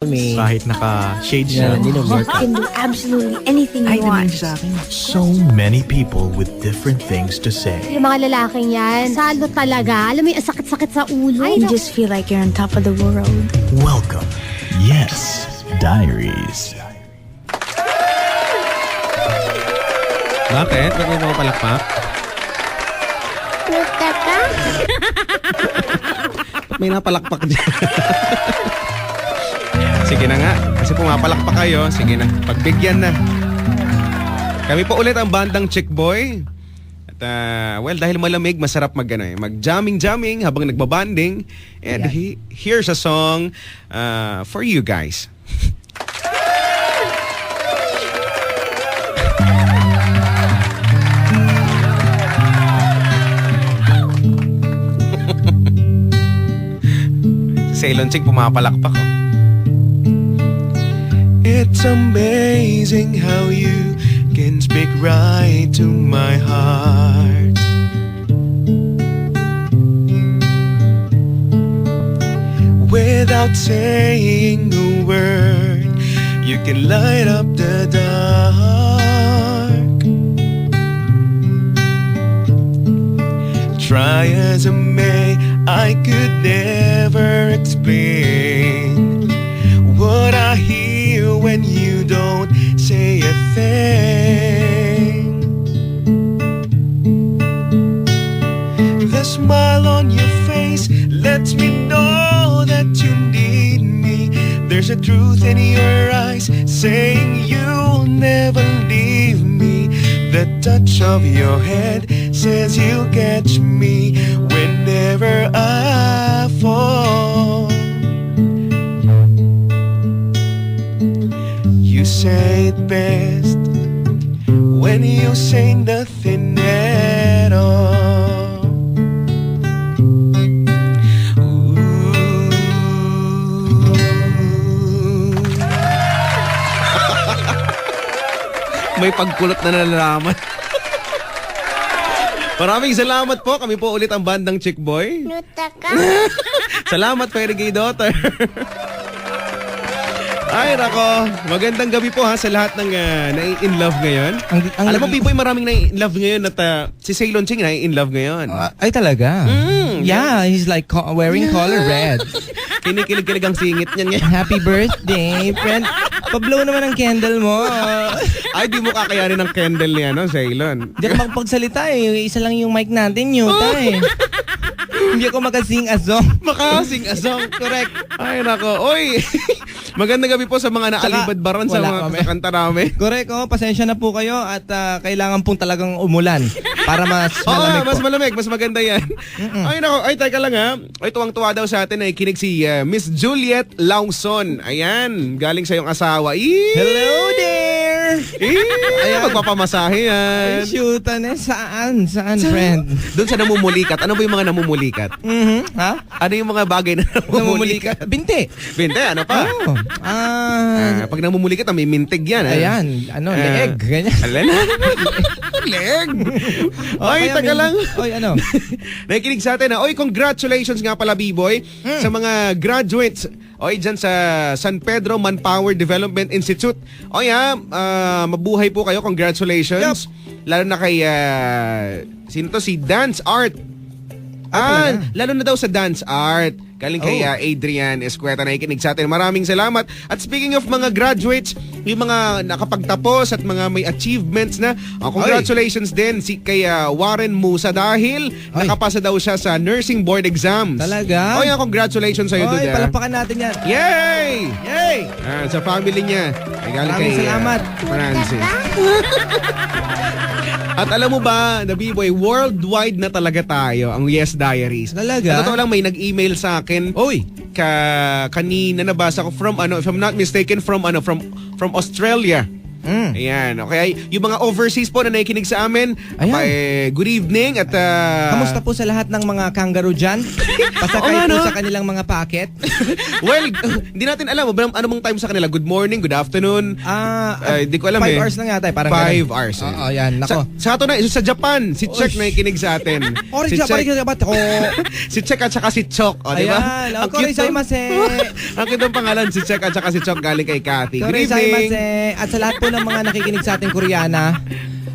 Me. Kahit naka-shades Yeah, siya. hindi You can do absolutely anything you want. So many people with different things to say. Yung mga lalaking yan, salo talaga. Alam mo yung sakit-sakit sa ulo. You just feel like you're on top of the world. Welcome, Yes Diaries. Bakit? Ba't may mga palakpak? Ba't may napalakpak dyan? Sige na nga. Kasi pumapalakpak kayo. Sige na. Pagbigyan na. Kami po ulit ang bandang Chick Boy. At well, dahil malamig, masarap mag-jamming habang nagbabanding. And here's a song for you guys. Si Ceylon Chick pumapalakpak. Oh. It's amazing how you can speak right to my heart. Without saying a word, you can light up the dark. Try as I may, I could never explain what I hear when you don't say a thing. The smile on your face lets me know that you need me. There's a truth in your eyes saying you'll never leave me. The touch of your head says you'll catch me whenever I fall. You say it best when you say nothing at all. Ooh. May pagkulot na nalalaman. Maraming salamat po. Kami po ulit ang bandang Chick Boy. Salamat, Fairy Gay Daughter. Ay, nako. Magandang gabi po ha sa lahat ng nai-in-love ngayon. Alam mo, Biboy, maraming nai-in-love ngayon at si Ceylon Ching nai-in-love ngayon. Ay talaga? Yeah, he's like wearing color red. Kinikilig-kilig ang singit niyan ngayon. Happy birthday, friend. Pablow naman ang candle mo. Ay, di mo kakayanin ng candle niya, no, Ceylon? Hindi ako makapagsalita eh. Isa lang yung mic natin, Yuta eh. Hindi ako makasing a song. Makasing a song, correct. Ay, nako. Oy, magandang gabi po sa mga naalibad-baran sa mga kanta namin. Correct, pasensya na po kayo at kailangan pong talagang umulan para mas malamig po. Mas malamig, mas maganda yan. Ay, nako. Ay, teka lang ha. Ay, tuwang-tuwa daw sa atin ay kinig si Miss Juliet Lawson. Ayan, galing sa iyong asawa. Hello there! Ayan, magpapamasahe yan. Ay, shoot, saan? Saan, friend? Doon sa namumulikat. Ano ba yung mga namumulikat? Ha? Ano yung mga bagay na namumulikat? Binti. Binte, ano pa? Oh. Pag namumulikat, may mintig yan. Ayan, leeg, ganyan. Alin? Leeg. Oy, taga lang. Oy, ano? Nakikinig sa atin. Oy, congratulations nga pala, B-Boy, sa mga graduates. Oy, dyan sa San Pedro Manpower Development Institute. Oy, mabuhay po kayo. Congratulations. Yep. Lalo na kay, sino to? Si Dance Art. Lalo na daw sa Dance Art. Galing kay Adrian Escueta na ikinig sa atin. Maraming salamat. At speaking of mga graduates, yung mga nakapagtapos at mga may achievements na, congratulations din kay Warren Musa dahil nakapasa daw siya sa nursing board exams. Talaga? Congratulations sa'yo doon. Palapakan natin yan. Yay! Yay! Sa family niya. Maraming salamat. Francis. At alam mo ba, na B-Boy, worldwide na talaga tayo ang Yes Diaries. Talaga? Sa totoo lang, may nag-email sa akin. Oy! Kanina nabasa ko from if I'm not mistaken, from Australia. Ayan, okay. Yung mga overseas po na nakikinig sa amin, Ayan. good evening at Kamusta po sa lahat ng mga kangaroo dyan? Pasakay Oo nga, po no? sa kanilang mga packet. Well, hindi natin alam ano bang time sa kanila. Good morning, good afternoon. Hindi ko alam 5 eh. hours lang yata, parang 5 ganun. hours. Oo, yan, nako. Sa ato na, sa Japan, si Check na nakikinig sa atin. Si Check, si Check at saka si Chok. O, di ba? Ayan, Ang cute, no? koreisaimasu. Ang cute ng pangalan, si Check at saka si Chok galing kay Cathy. Good evening. Koreisaimasu. At sa lahat po ng mga nakikinig sa ating Koreana,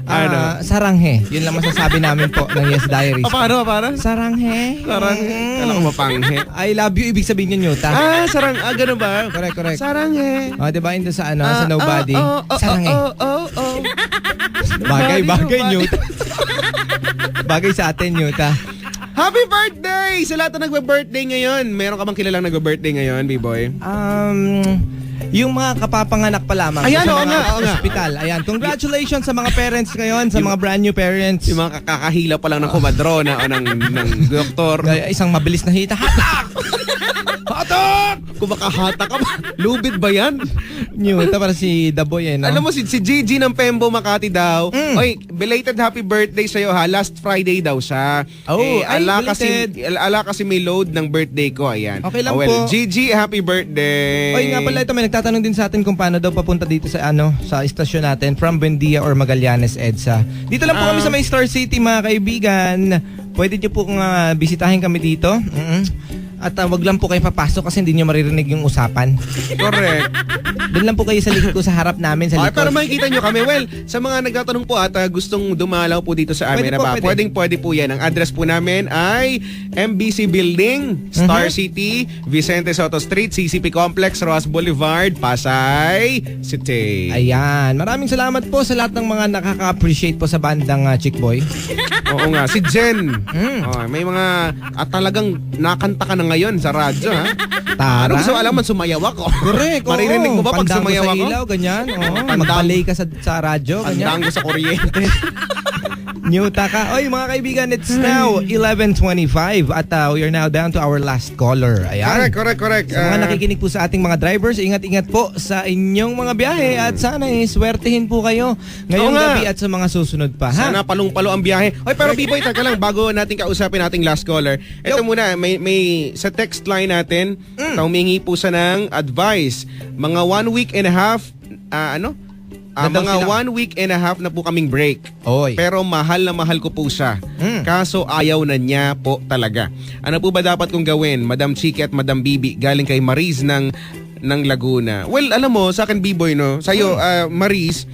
Ano? saranghe. Yun lang masasabi namin po ng Yes Diaries. Paano? Saranghe. Sarang, alam ko mapanghe. I love you, ibig sabihin yun, Yuta. Sarang, ganun ba? Correct. Sarang eh. O, diba, hindi sa sa nobody. Saranghe. Oh. Bagay, Yuta. Bagay sa atin, Yuta. Happy birthday! Sa lahat na nagbe-birthday ngayon. Meron ka bang kilalang nagbe-birthday ngayon, B-boy? Yung mga kapapanganak pa lamang. Ayan, sa oo mga nga. Hospital. Ayan, congratulations sa mga parents ngayon, sa mga brand new parents. Yung mga kakahila pa lang ng kumadrona o ng doktor. Gaya, isang mabilis na hita. Hatak! Hatak! Kung makahata ka ba? Lubid ba yan? Yuta, para si The Boy, no? Alam mo, si Gigi ng Pembo Makati daw. Oy, belated happy birthday sa'yo ha. Last Friday daw siya. Oh, ay, belated. Ala kasi may load ng birthday ko. Ayan. Okay lang well, po. Gigi, happy birthday. Oy, nga pala ito, may nagtatanong din sa atin kung paano daw papunta dito sa sa istasyon natin from Buendia or Magallanes, EDSA. Dito lang po kami sa may Star City, mga kaibigan. Pwede niyo po bisitahin kami dito. At wag lang po kayo papasok kasi hindi niyo maririnig yung usapan. Correct. Doon lang po kayo sa likod ko, sa harap namin, sa Okay, likod. pero makikita nyo kami. Well, sa mga nagtatanong po at gustong dumalaw po dito sa amin, Pwede po, pwede. pwede po yan. Ang address po namin ay MBC Building, Star City, Vicente Soto Street, CCP Complex, Roas Boulevard, Pasay City. Ayan. Maraming salamat po sa lahat ng mga nakaka-appreciate po sa bandang Chick Boy. Oo nga, si Jen. Oh, may mga talagang nakanta ka na ngayon sa radyo, ha? Tara. Ano gusto mo alaman? Sumayaw ako. Correct. Maririnig mo ba pag Pandango sumayaw sa ako? ilaw, ganyan. Magbalay ka sa radyo, ganyan. Andang ko sa kuryente. Newta ka. Oy, mga kaibigan, it's now 11:25 at we are now down to our last caller. Ayan. Correct. Sa mga nakikinig po sa ating mga drivers, ingat-ingat po sa inyong mga biyahe at sana swertehin po kayo ngayong Oo nga. gabi at sa mga susunod pa. Ha? Sana palong-palo ang biyahe. Oy, pero B-boy, taka lang, bago natin kausapin nating last caller. Ito muna, may sa text line natin, humingi po siya ng advice. Mga 1 week and a half, Ganda mga sila. 1 week and a half na po kaming break. Oy. Pero mahal na mahal ko po siya. Kaso ayaw na niya po talaga. Ano po ba dapat kong gawin, Madam Chiki at Madam Bibi, galing kay Maris ng Laguna? Well, alam mo, sa akin B-boy, no? Sa'yo, Maris,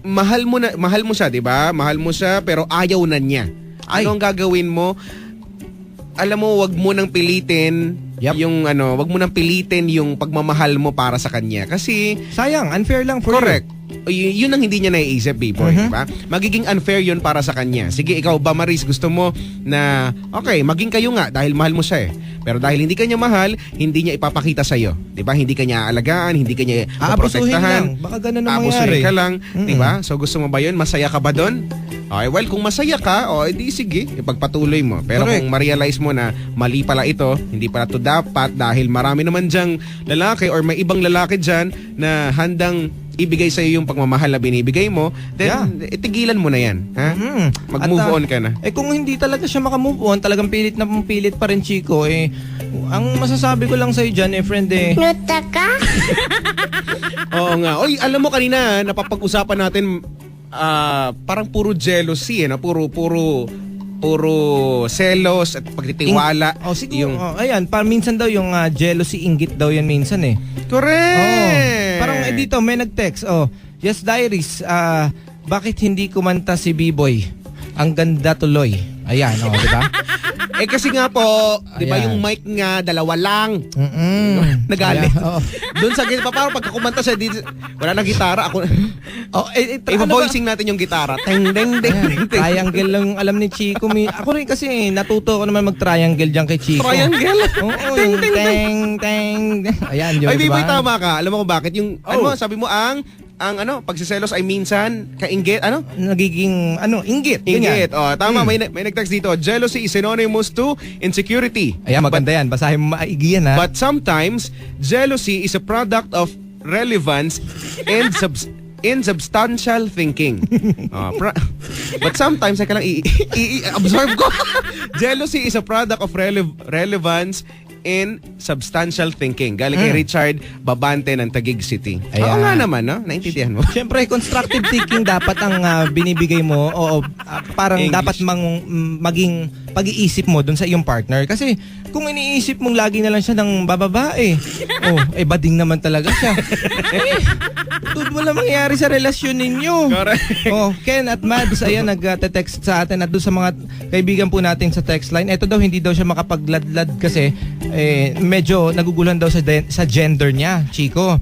mahal mo siya, 'di ba? Mahal mo siya pero ayaw na niya. Ano ang gagawin mo? Alam mo, wag mo nang pilitin wag mo nang pilitin yung pagmamahal mo para sa kanya kasi Sayang, unfair lang for correct. Yun ang hindi niya naiisip, B-boy, di ba? Magiging unfair yun para sa kanya. Sige, ikaw ba, Maris, gusto mo na, okay, maging kayo nga dahil mahal mo siya eh. Pero dahil hindi ka niya mahal, hindi niya ipapakita sa'yo. Di ba? Hindi ka niya aalagaan, hindi ka niya Aabusuhin poprotektahan. lang. Baka ganun ang Aabusuhin mangyari. ka lang. Di ba? So gusto mo ba yun? Masaya ka ba doon? Okay, well, kung masaya ka, edi sige, ipagpatuloy mo. Pero Correct. kung ma-realize mo na mali pala ito, hindi pala ito dapat dahil marami naman dyang lalaki or may ibang lalaki dyan na handang ibigay sa'yo yung pagmamahal na binibigay mo, then itigilan mo na yan. Ha? Mag-move on ka na. Kung hindi talaga siya makamove on, talagang pilit na pilit pa rin, Chico, ang masasabi ko lang sa'yo dyan, friend, Nuta ka? Oo nga. Oy, alam mo kanina, napapag-usapan natin parang puro jealousy, puro selos at pagtitiwala. Siguro, ayan, minsan daw yung jealousy, inggit daw yan minsan Correct! Parang dito may nag-text, Yes Diaries, bakit hindi kumanta si B-Boy? Ang ganda tuloy. Ayan, di ba? Kasi nga po, di ba Ayan. yung mic nga, dalawa lang. Nagalit. Ayan, Doon sa gitara, parang pagka kumanta siya, wala na gitara. Ako, i-voicing natin yung gitara. Teng, deng, deng, deng, deng. Triangle lang yung alam ni Chico. Ako rin kasi natuto ko naman mag-triangle dyan kay Chico. Triangle? Oo, yung teng. Ayan, yun, Ay, diba? Biboy, tama ka. Alam mo kung bakit? Yung, sabi mo, ang pagsiselos ay minsan kainggit, Nagiging, inggit. Inggit. Ganyan. Tama, may nag-text dito. Jealousy is synonymous to insecurity. Ayan, maganda yan. Basahin mo maigi yan, ha? But sometimes, jealousy is a product of relevance and in substantial thinking. But sometimes, I lang i-absorb ko. Jealousy is a product of relevance in substantial thinking. Galing kay Richard Babante ng Taguig City. Ayan. Oo nga naman, no? Naintindihan mo. Siyempre, constructive thinking dapat ang binibigay mo o parang English. dapat maging pag-iisip mo dun sa iyong partner. Kasi kung iniisip mong lagi na lang siya ng bababae, bading naman talaga siya. Dude, wala mangyayari sa relasyon ninyo. Correct. Ken at Mads, ayan, nag-text sa atin at doon sa mga kaibigan po natin sa text line. Ito daw, hindi daw siya makapagladlad kasi medyo naguguluhan daw sa gender niya, Chico.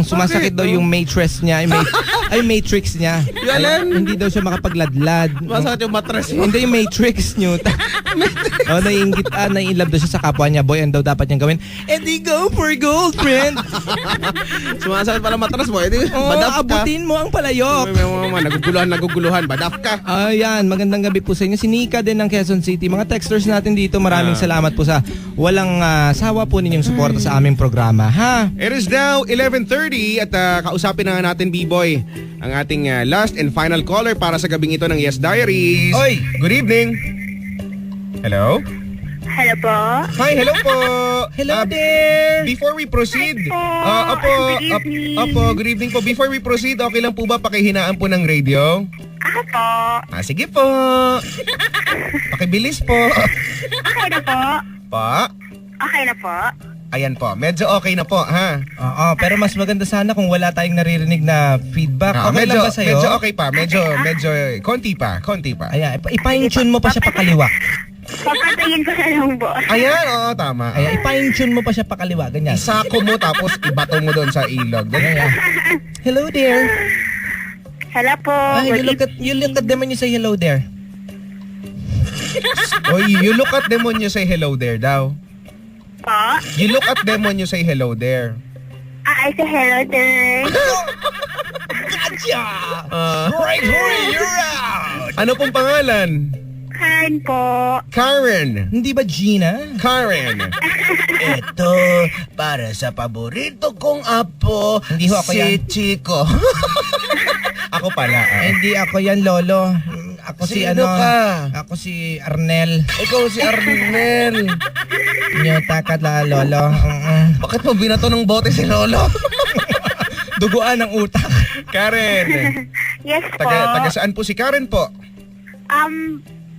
Sumasakit daw yung matrix niya, matrix niya. Yalan. Hindi daw siya makapagladlad. Masakit yung mattress mo. Hindi yung matrix niyo. Naiingit, nai-love daw siya sa kapwa niya, boy, and daw dapat niyang gawin. And they go for gold, friend. Sumasakit pala mattress mo. Badaf ka. Abutin mo ang palayok. Naguguluhan. Badaf ka. Ayan, magandang gabi po sa inyo. Si Nika din ng Quezon City. Mga texters natin dito, maraming salamat po sa walang sawa po ninyong suporta sa aming programa, ha? It is now 11:30 at kausapin na nga natin, B-Boy, ang ating last and final caller para sa gabing ito ng Yes Diaries. Oy! Good evening. Hello? Hello po. Hi, hello po. Hello there! Before we proceed, Hi po. Good evening. good evening po. Before we proceed, okay lang po ba pakihinaan po ng radio? Ako po. Sige po. Pakibilis po. Okay na po. Pa? Okay na po. Ayan po, medyo okay na po, ha? Oo, pero mas maganda sana kung wala tayong naririnig na feedback. Okay medyo, lang ba sa'yo? medyo okay pa, medyo, konti pa. Ayan, ipa-tune mo pa siya pakaliwa. Papatayin ko sa lang po. Ayan, oo, tama. Ayan, ipa-tune mo pa siya pakaliwa, ganyan. Isako mo tapos ibato mo doon sa ilog. Ayan. Hello there. Hello po. Ay, you look at them when you say hello there. Oy, you look at them when you say hello there daw. Po. You look at them when you say hello there. I say hello there. Gotcha! Right, you're out! Ano pong pangalan? Karen po. Karen. Hindi ba Gina? Karen. Ito, para sa paborito kong apo, Hindi ho ako si yan. Chico. Ako pala. Hindi ako yan, Lolo. Ako si Sino ka? Ako si Arnel. Ikaw si Arnel. Nyota ka la, Lolo. Bakit mo binato ng bote si Lolo? Duguan ang utak. Karen. Yes po. Taga saan po si Karen po?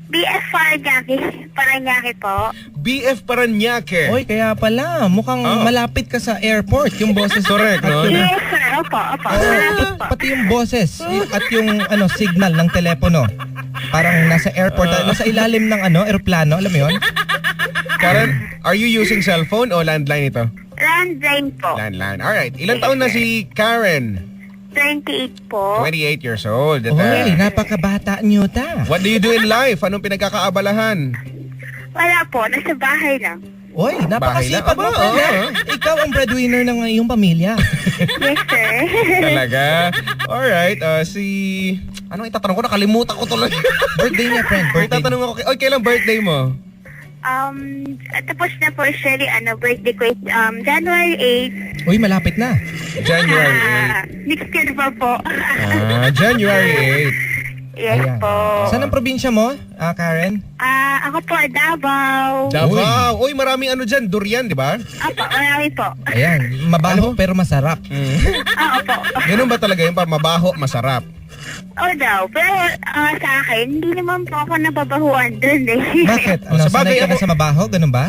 BF Paranaque po. BF Paranaque. Oy, kaya pala, mukhang malapit ka sa airport. Yung boses. Correct, no? Yes sir. Opo. Malapit po. Pati yung boses at yung signal ng telepono. Parang nasa airport, nasa ilalim ng eroplano, alam mo yun? Karen, are you using cellphone o landline ito? Landline po. Landline. Alright. Ilang taon na si Karen? 28 po. 28 years old. At, Oy, napakabata niyo ta. what do you do in life? Anong pinagkakaabalahan? Wala po. Nasa bahay lang. Oy, napakasipag mo Aba, pala. oo. Ikaw ang breadwinner ng iyong pamilya. Yes sir. Talaga? Alright. Anong itatanong ko? Nakalimutan ko tuloy. Birthday niya, friend. Birthday. Itatanong ako. Oy, kailan birthday mo? Tapos na po actually, birthday ko is January 8. Uy, malapit na. January Next year pa po. 8. January 8. Yes Ayan. po. Saan ang probinsya mo, Karen? Ako po, Davao. Davao. Uy, maraming dyan. Durian, di ba? Opo, marami po. Ayan, mabaho pero masarap. Opo. Ganun ba talaga yun? Mabaho, masarap. Daw. Pero sa akin, hindi naman po ako nababahuan dun eh. Bakit? Sa bagay Sanay ka na ako- sa mabaho? Ganun ba?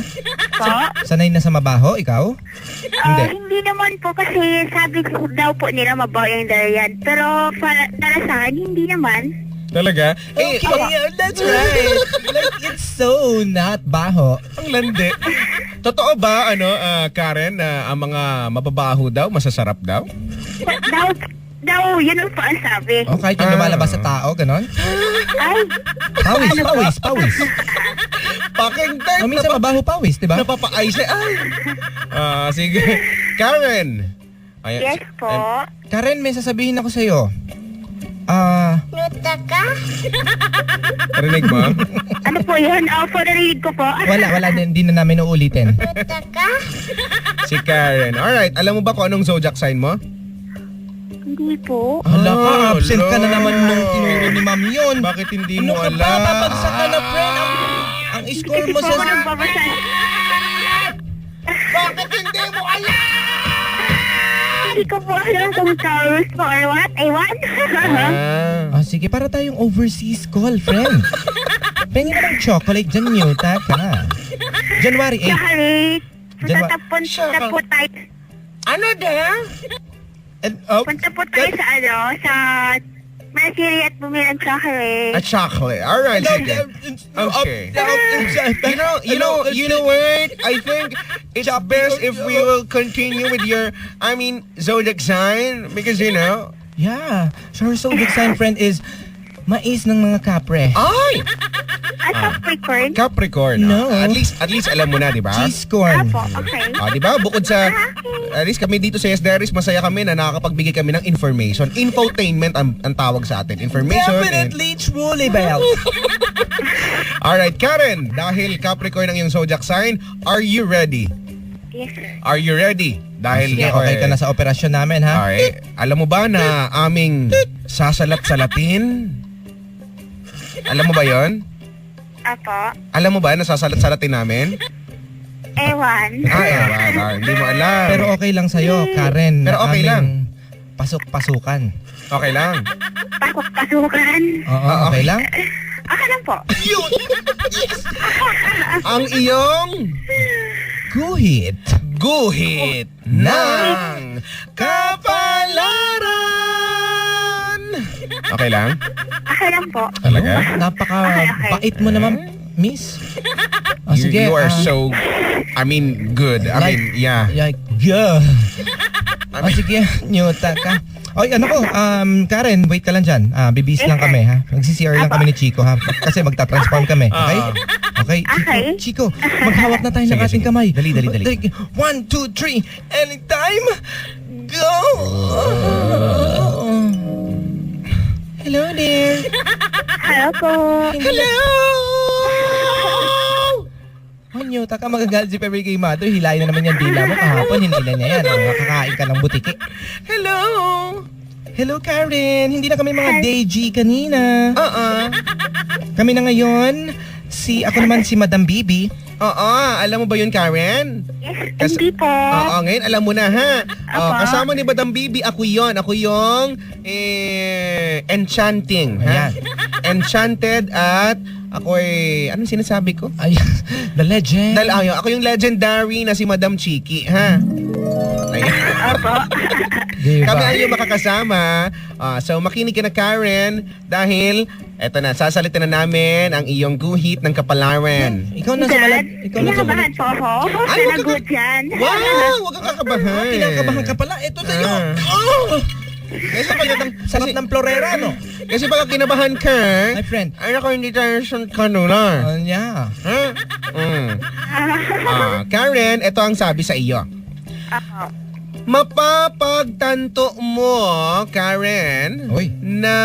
Po? Sanay na sa mabaho, ikaw? Hindi. Hindi naman po kasi sabi ko daw po nila mabaho yung durian. Pero para sa akin, hindi naman. Talaga? Eh, That's right. Like, it's so not baho. ang landi. Totoo ba, Karen, na ang mga mababaho daw, masasarap daw? Daw, yun ang po ang sabi. O, kahit yung lumalabas sa tao, ganon? Ay, Pawis. Pakinggan! Minsan mabaho pawis, di ba? Napapa-ay siya. Ay! Sige. Karen! Ayan, yes po. Karen, may sasabihin ako sa'yo. Nuta ka? Narinig mo? Ano po yun? Po, narinig ko po. Wala, hindi na namin uulitin. Nuta ka? Si Karen. Alright, alam mo ba kung anong zodiac sign mo? Hindi po. Hala ka, absent ka na Hala. naman nung tinuro ni ma'am yun. Bakit hindi Ano mo ka alam? ba? Babagsak ka na, friend. Ang score Kasi mo po ako sa... nagbabasa. Bakit hindi mo alam? Hindi ko po alam kung Taurus po or what. Ewan. Ah, sige, para tayong overseas call, friend. Pengi na ng chocolate dyan, Newta ka. January 8. Sorry. Janwa- Punta po tayo. Ano there? And, Punta po tayo sa sa Mercury at bumili ng chocolate. A chocolate. Alright, sige. Okay. You know what? I think it's best if we will continue with your, zodiac sign because yeah, so her zodiac sign, friend, is mais ng mga kapre. ay, Capricorn. Capricorn. No. At least alam mo na, di ba? Cheese corn. Apo, okay. Di ba? Bukod sa, at least kami dito sa SDRS, masaya kami na nakakapagbigay kami ng information. Infotainment ang tawag sa atin. Information. Definitely, truly, Belle. Alright, Karen, dahil Capricorn ang iyong zodiac sign, are you ready? Yes, sir. Are you ready? Dahil Sige, okay ka na sa operasyon namin, ha? Okay. Alam mo ba na aming sasalat-salatin? Alam mo ba yon? Apo. Alam mo ba na sasalat-salatin namin? Ewan. Hindi mo alam. Pero okay lang sa'yo, Karen. Pero na okay aming lang. Pasok-pasukan. Okay lang. Pasukan. Oo, okay lang? Okay lang po. Ang iyong Guhit. guhit ng kapalaran. Okay lang? Okay lang po. Talaga? Napaka-bait mo naman, miss. Ah, sige. You are ah, so, good. Yeah. Yeah. Ah, sige, Nyota ka. Oy, ano ko, Karen, wait ka lang dyan. Bibis lang kami, ha? Magsi-CR lang kami ni Chico, ha? Kasi magta-transform kami, okay? Okay, Chico, maghawak na tayo ng Sige, ating sige. kamay. Dali. 1, 2, 3, anytime, go! Hello there. Hello po. Hello! Oh, Nyota ka, magagalit si Pepe kay Mother. Hilayin na naman yung dila mo kahapon. Hinila niya yan. Makakain ka ng butiki. Hello! Hello, Karen. Hindi na kami mga Day-G kanina. Kami na ngayon. Ako naman si Madam Bibi. Oo, alam mo ba yun, Karen? Yes, hindi po. Oo, ngayon alam mo na, ha? Apa. Kasama ni Madam Bibi, ako yon. Ako yung enchanting, ha? Ayan. Enchanted at ako'y, anong sinasabi ko? Ay, the legend. Ako yung legendary na si Madam Chiki, ha? Ayan. Diba? Kami ay yung makakasama. So makinig ka na, Karen, dahil eto na, sasalitin na namin ang iyong guhit ng kapalaran. Ikaw na sa malag. Ikaw na sa Kinakabahan malag. po ako. Ay, wag ka- Sanagot yan. Wow! Huwag kang kakabahan. Kinakabahan ka pala. Ito sa'yo. Ah. Kasi pag Sarap ng florera, no? Kasi baka kinabahan ka, My friend. ay naku, hindi tayo kanula. Yeah. Ha? Karen, ito ang sabi sa iyo. Ako. Mapapagtanto mo, Karen, Uy. na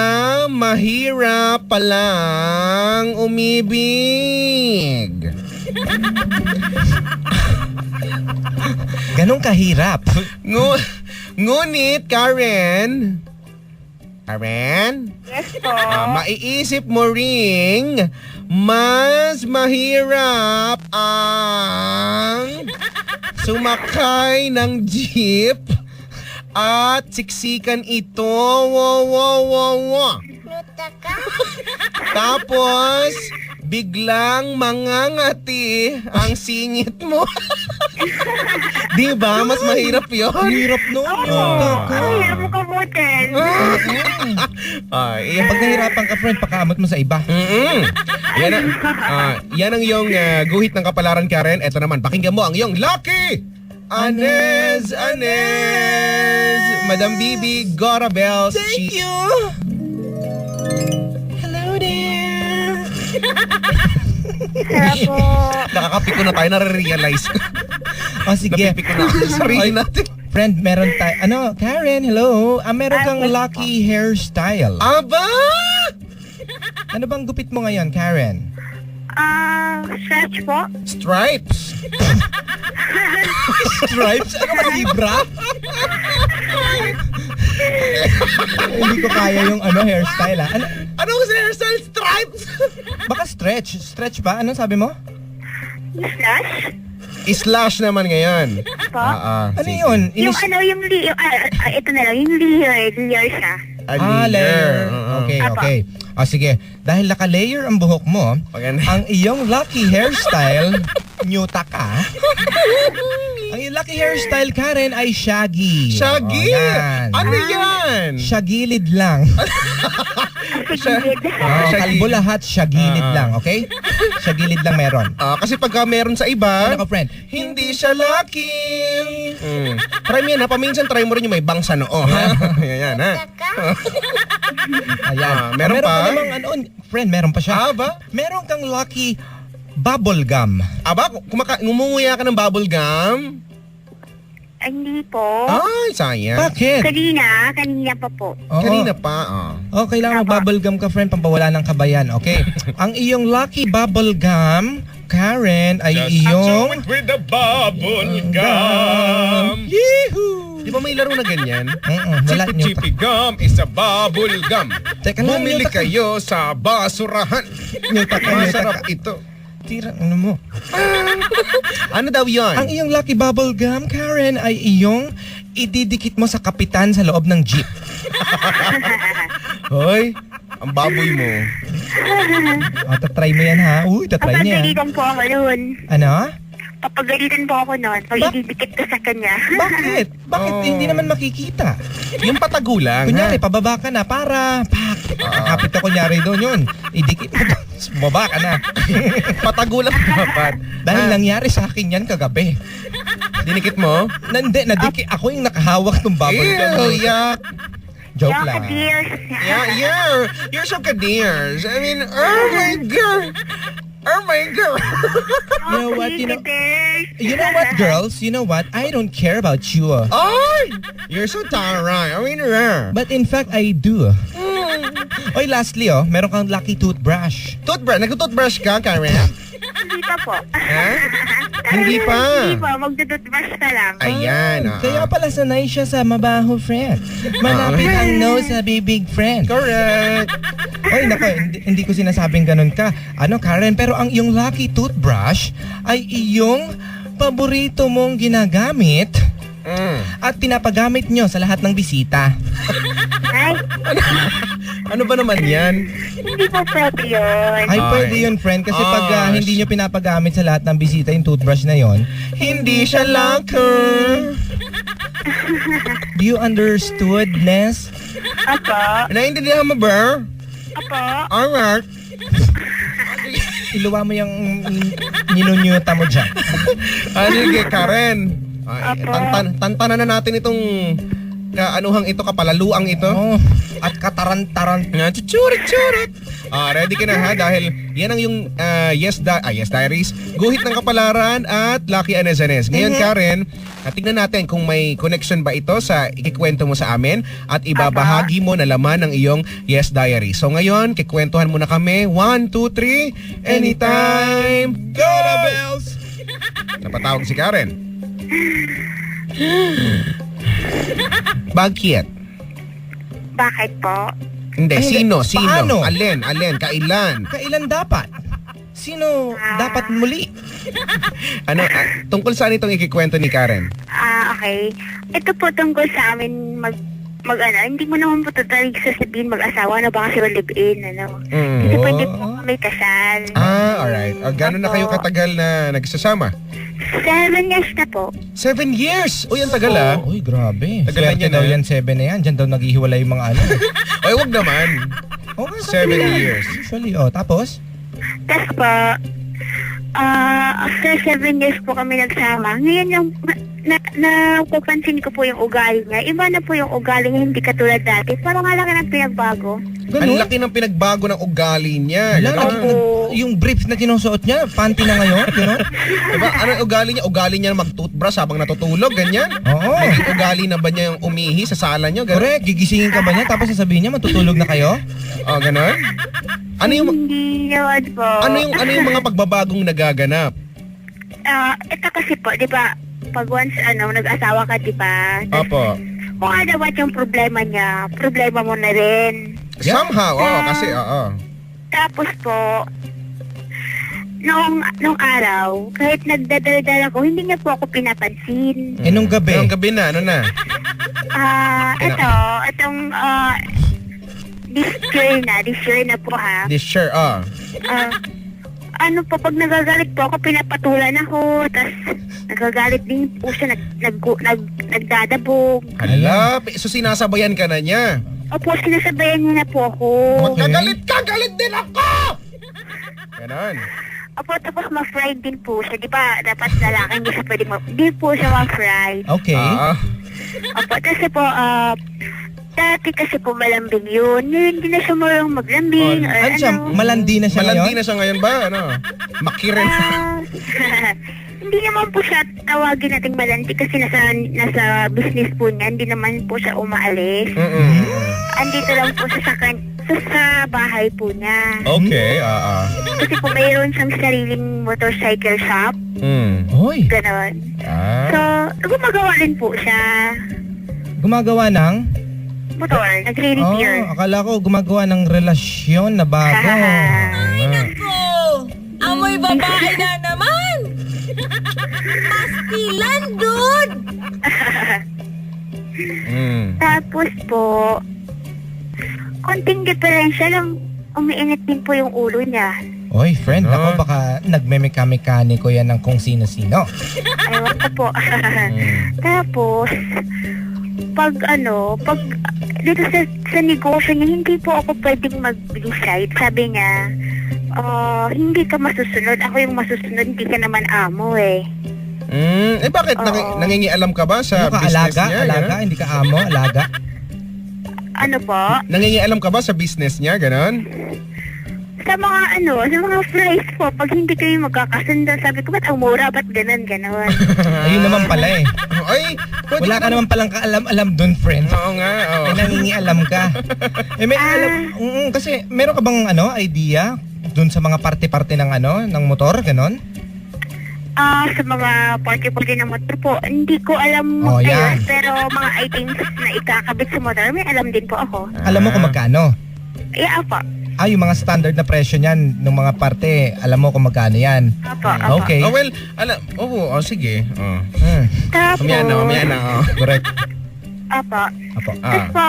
mahirap palang umibig. Ganong kahirap. Ngunit, Karen, Yes po. maiisip mo ring mas mahirap ang sumakay ng jeep at siksikan ito. Tapos, biglang mangangati ang singit mo. Di ba? Mas mahirap yun. Hirap no. Ay, hirap mo kabutin. Pag nahirapan ka, friend, pakaamot mo sa iba. Yan ang iyong guhit ng kapalaran, Karen. Ito naman, pakinggan mo ang iyong Lucky Anez. Madam Bibi, Gorabel. Thank you. Hello there. Sarap po. Nakakapiko na tayo, nare-realize. O sige. Napipiko na ako sa sarili natin. Friend, meron tayo. Karen, hello. Meron kang lucky hairstyle. Aba! Ano bang gupit mo ngayon, Karen? Stretch po. Stripes. Stripes? Ano ba, zebra? Hindi ko kaya yung hairstyle Ano, Ano kasi hairstyle? Stripes? baka stretch. Stretch ba? Ano sabi mo? Slash? Slash naman ngayon. Po? Ano yun? Yung ito na lang, yung layer siya. Layer. Okay, Apa. okay. O sige, dahil naka-layer ang buhok mo, Maganda. ang iyong lucky hairstyle, nyuta ka. Ang iyong lucky hairstyle, Karen, ay shaggy. Shaggy? O, yan. Ano yan? Shagilid lang. Sigilid. Kalbo lahat, shagilid lang, okay? Shagilid lang meron. Kasi pagka meron sa iba, Ano ka, friend? hindi siya lucky. Try mo yan ha. Paminsan try mo rin yung may bang sa noo ha. Yan ha. Ayan. Meron meron pa? pa namang, friend, meron pa siya. Ba? Meron kang lucky bubble gum. Aba, ngumunguya ka ng bubble gum? Hindi po. Ay, sayang. Bakit? Kanina pa po. Oo. Kanina pa. Kailangan mag-bubble gum ka, friend, pampawala ng kabayan, okay? Ang iyong lucky bubble gum, Karen, ay iyong... with the bubble gum. Yehoo! Di ba may laro na ganyan? Wala nyo. Chippy gum is a bubble gum. Teka lang, Bumili nyuta ka. kayo sa basurahan. Nyuta ka, Masarap ito. Tira, ano mo? Ano daw yon? Ang iyong lucky bubble gum, Karen, ay iyong ididikit mo sa kapitan sa loob ng jeep. Hoy, ang baboy mo. Tatry mo yan, ha? Uy, tatry niya. Papagalitan po ako noon. Ano? Papagalitan po ako noon. Pag ididikit ko sa kanya. Bakit? Bakit hindi naman makikita? Yung patagulang. Kunyari, pababa ka na para, kakapit ka kunyari doon yun. Idikit mo, bumaba ka na. Patagulang dapat. Dahil nangyari sa akin yan kagabi. Dinikit mo? Nadikit. Ako yung nakahawak ng bubble gum. Ew, yuck. Joke Yung lang. ka-dears. You're so kadeers. I mean, oh my God. Oh my God. You know what, you know- ka-dears. You know what, girls? You know what? I don't care about you. Oh, you're so taray. I mean, But in fact, I do. Oy, lastly, meron kang lucky toothbrush. toothbrush. Nag-toothbrush ka, Karen? Hindi pa po. Ha? Hindi pa. Hindi pa. Magdudutbrush na lang. Ayan. Kaya pala sanay siya sa mabaho, friend. Malapit ang nose sa bibig, friend. Correct. Oy, nako, hindi ko sinasabing ganun ka. Karen, pero ang iyong lucky toothbrush ay iyong paborito mong ginagamit at pinapagamit nyo sa lahat ng bisita. Ay, Ano ba naman yan? hindi po pwede yun. Ay, pwede yun, friend. Kasi pag hindi nyo pinapagamit sa lahat ng bisita yung toothbrush na yon, hindi siya locker. Do you understood, Ness? Apo. Naiintindihan mo ba? Apo. Alright. Iluwa mo yung ninunyuta mo dyan. Sige, Karen. Apo. Tantanan na natin itong kaanuhang ito, kapalaluang ito. At kataran-taran. Chuchurit. Ready ka na ha? Dahil yan ang yung Yes Diaries, Guhit ng Kapalaran at Lucky Anesanes. Ngayon, Karen, tingnan natin kung may connection ba ito sa ikikwento mo sa amin at ibabahagi mo na laman ng iyong Yes Diary. So ngayon, kikwentuhan mo na kami. 1, 2, 3, anytime. Go! Bells! Napatawag si Karen. Bakit? Bakit po? Hindi, Ay, hindi. sino? Paano? Alin? Kailan? Kailan dapat? Sino dapat muli? Tungkol saan itong ikikwento ni Karen? Okay. Ito po tungkol sa amin hindi mo naman po tatalig sasabihin mag-asawa na baka sila live-in, Kasi pwede po may kasal. Alright. Gano'n na kayo katagal na nagsasama? 7 years na po. 7 years! Uy, ang tagal Uy, grabe. Tagal na Swerte niya daw na. yan, 7 na yan. Diyan daw naghihiwalay yung mga Ay, wag naman. sabi 7 lang. years. Usually, tapos? Tapos po, after 7 years po kami nagsama, ngayon yung napapansin ko po yung ugali niya. Iba na po yung ugali niya, hindi katulad dati. Parang nga lang ng pinagbago. Ang laki ng pinagbago ng ugali niya. Wala, yung briefs na sinusuot niya, panty na ngayon, Diba? Ano yung ugali niya? Ugali niya na mag-toothbrush habang natutulog, ganyan? Oo. Naging ugali na ba niya yung umihi sa sala niyo? Ganun? Correct, gigisingin ka ba niya tapos sasabihin niya matutulog na kayo? Ganon? Hindi naman po. Ano yung mga pagbabagong nagaganap? Ito kasi po, di ba, pag once nag-asawa ka, di ba? Opo. kung ano ba yung problema niya, problema mo na rin. Somehow, kasi, Tapos po, nung araw, kahit nagdadaldal ako, hindi niya po ako pinapansin. Nung gabi. Ngayong gabi na, ano na? This year na po ha. This sure, Ano po, pag nagagalit po ako, pinapatulan ako, tas nagagalit din po siya, nagdadabog. Hala, so sinasabayan ka na niya. Opo, sinasabayan niya na po ako. Magkagalit ka, galit din ako! Ganon. Opo, tapos ma-fried din po siya. Di ba, dapat lalaki hindi siya pwede di po siya ma-fried. Okay. Opo, kasi po, dati kasi po malambing yun. Ngayon, hindi na siya marunong maglambing. or Ano siya? Malandi na siya Malandi ngayon? na siya ngayon ba? Ano? Makirin. Hindi naman po siya tawagin nating malandi kasi nasa business po niya. Hindi naman po siya umaalis. Andito lang po siya sa bahay po niya. Okay, Kasi po mayroon siyang sariling motorcycle shop. Hoy, Ganon. So, gumagawa rin po siya. gumagawa ng? Motor, nagre-repair. Akala ko gumagawa ng relasyon na bago. Amoy babae na naman! Pastilan, dude! Tapos po, konting diferensya lang, umiinit din po yung ulo niya. Oy, friend, ako baka nagme-meka-mekaniko yan ng kung sino-sino. Ewan ko po. Tapos, pag dito sa negosyo niya, hindi po ako pwedeng mag-decide. Sabi niya, hindi ka masusunod. Ako yung masusunod, hindi ka naman amo eh. Bakit? Nangingialam ka ba sa Ano ka, business alaga? niya? Alaga? Ganon? Hindi ka amo? Alaga? Ano po? Nangingialam ka ba sa business niya? Ganon? Sa mga fries po, pag hindi kayo magkakasundo, sabi ko, ba't ang mura? Ba't ganon? Ayun naman pala eh. Ay, pwede Wala ka naman palang kaalam-alam dun, friend. Oo nga, Eh, nangingialam ka. May alam, kasi meron ka bang idea dun sa mga parte-parte ng motor, ganon? Sa mga party-party ng motor po, hindi ko alam yan. pero mga items na ikakabit sa motor, may alam din po ako. Alam mo kung magkano? Apo. Yung mga standard na presyo niyan, ng mga parte, alam mo kung magkano yan. Apo. Okay. Sige. Tapos, Mamaya na. Correct. Apo. Apo. Tapos po,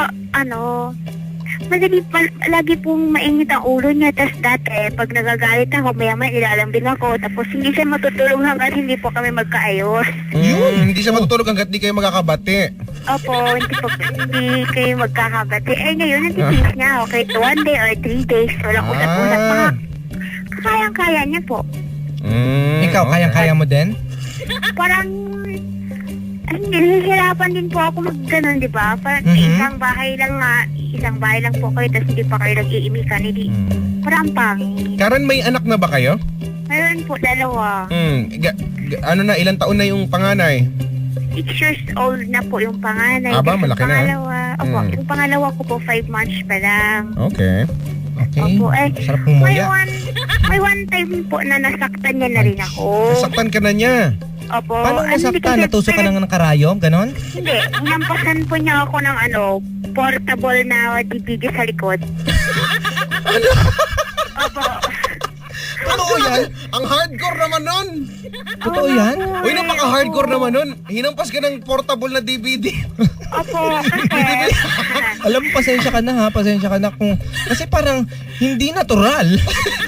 madali pa, lagi pong mainit ang ulo niya. Tapos dati, pag nagagalit ako, maya-maya ilalambing ako. Tapos hindi siya matutulog hanggang hindi po kami magkaayos. Hindi siya matutulog hanggat di kayo magkakabati. Opo, hindi kayo magkakabati. Ngayon, nagtitiis niya ako kahit 1 day or 3 days. Walang usap-usap. Kayang-kaya niya po. Ikaw, kayang-kaya mo din? Parang, nahihirapan din po ako mag-ganon, di ba? Parang isang bahay lang po kayo, tapos hindi pa kayo nag-iimikan. Parang pangit. Karen, may anak na ba kayo? Mayroon po, 2. Ilang taon na yung panganay? 6 years old na po yung panganay. Aba, Tapos malaki na. pangalawa, yung pangalawa ko po 5 months pa lang. Okay. Okay. Opo, Sarap ng muya. may one time po na nasaktan niya na rin ako. Nasaktan ka na niya. Opo. Paano hindi nasaktan? kasi- Natusok ka ng karayom? Ganon? Hindi, hinampasan po niya ako ng portable na DVD sa likod. Opo. Totoo yan? Ang hardcore naman nun. Totoo yan? Uy, napaka-hardcore naman nun. Hinampas ka ng portable na DVD. Opo, kasi... Alam mo, pasensya ka na ha. Pasensya ka na kung... Kasi parang hindi natural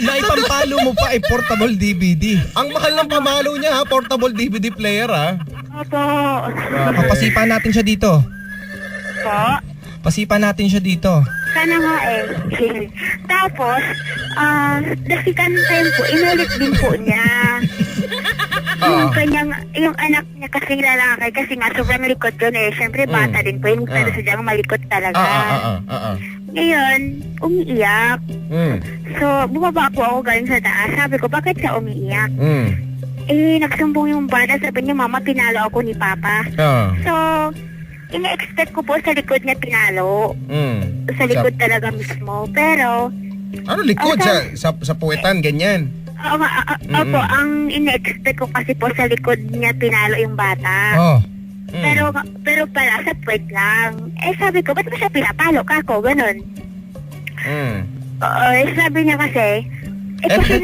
na ipampalo mo pa portable DVD. Ang mahal ng pamalo niya, ha? Portable DVD player, ha? Opo. Pasipa natin siya dito. Po. Pasipa natin siya dito. Sana nga eh. Tapos, the second time po, inulit din po niya. Yung anak niya kasi lalaki, kasi nga sobrang likot yun eh. Siyempre bata din po yun, pero sadyang malikot talaga. Ngayon, umiiyak. So, bumaba po ako galing sa taas. Sabi ko, bakit siya umiiyak? Nagsumbong yung bata, sabi niya, Mama, pinalo ako ni Papa. So, ina-expect ko po sa likod niya pinalo. Sa likod talaga mismo. Pero, Ano likod? Sa puwetan, ganyan. opo, ang ina-expect ko kasi po sa likod niya pinalo yung bata. Oh. Pero pala sa puwet lang. Eh sabi ko, ba't mo siya pinapalo ka ko? Ganon. Oo, sabi niya kasi, kasi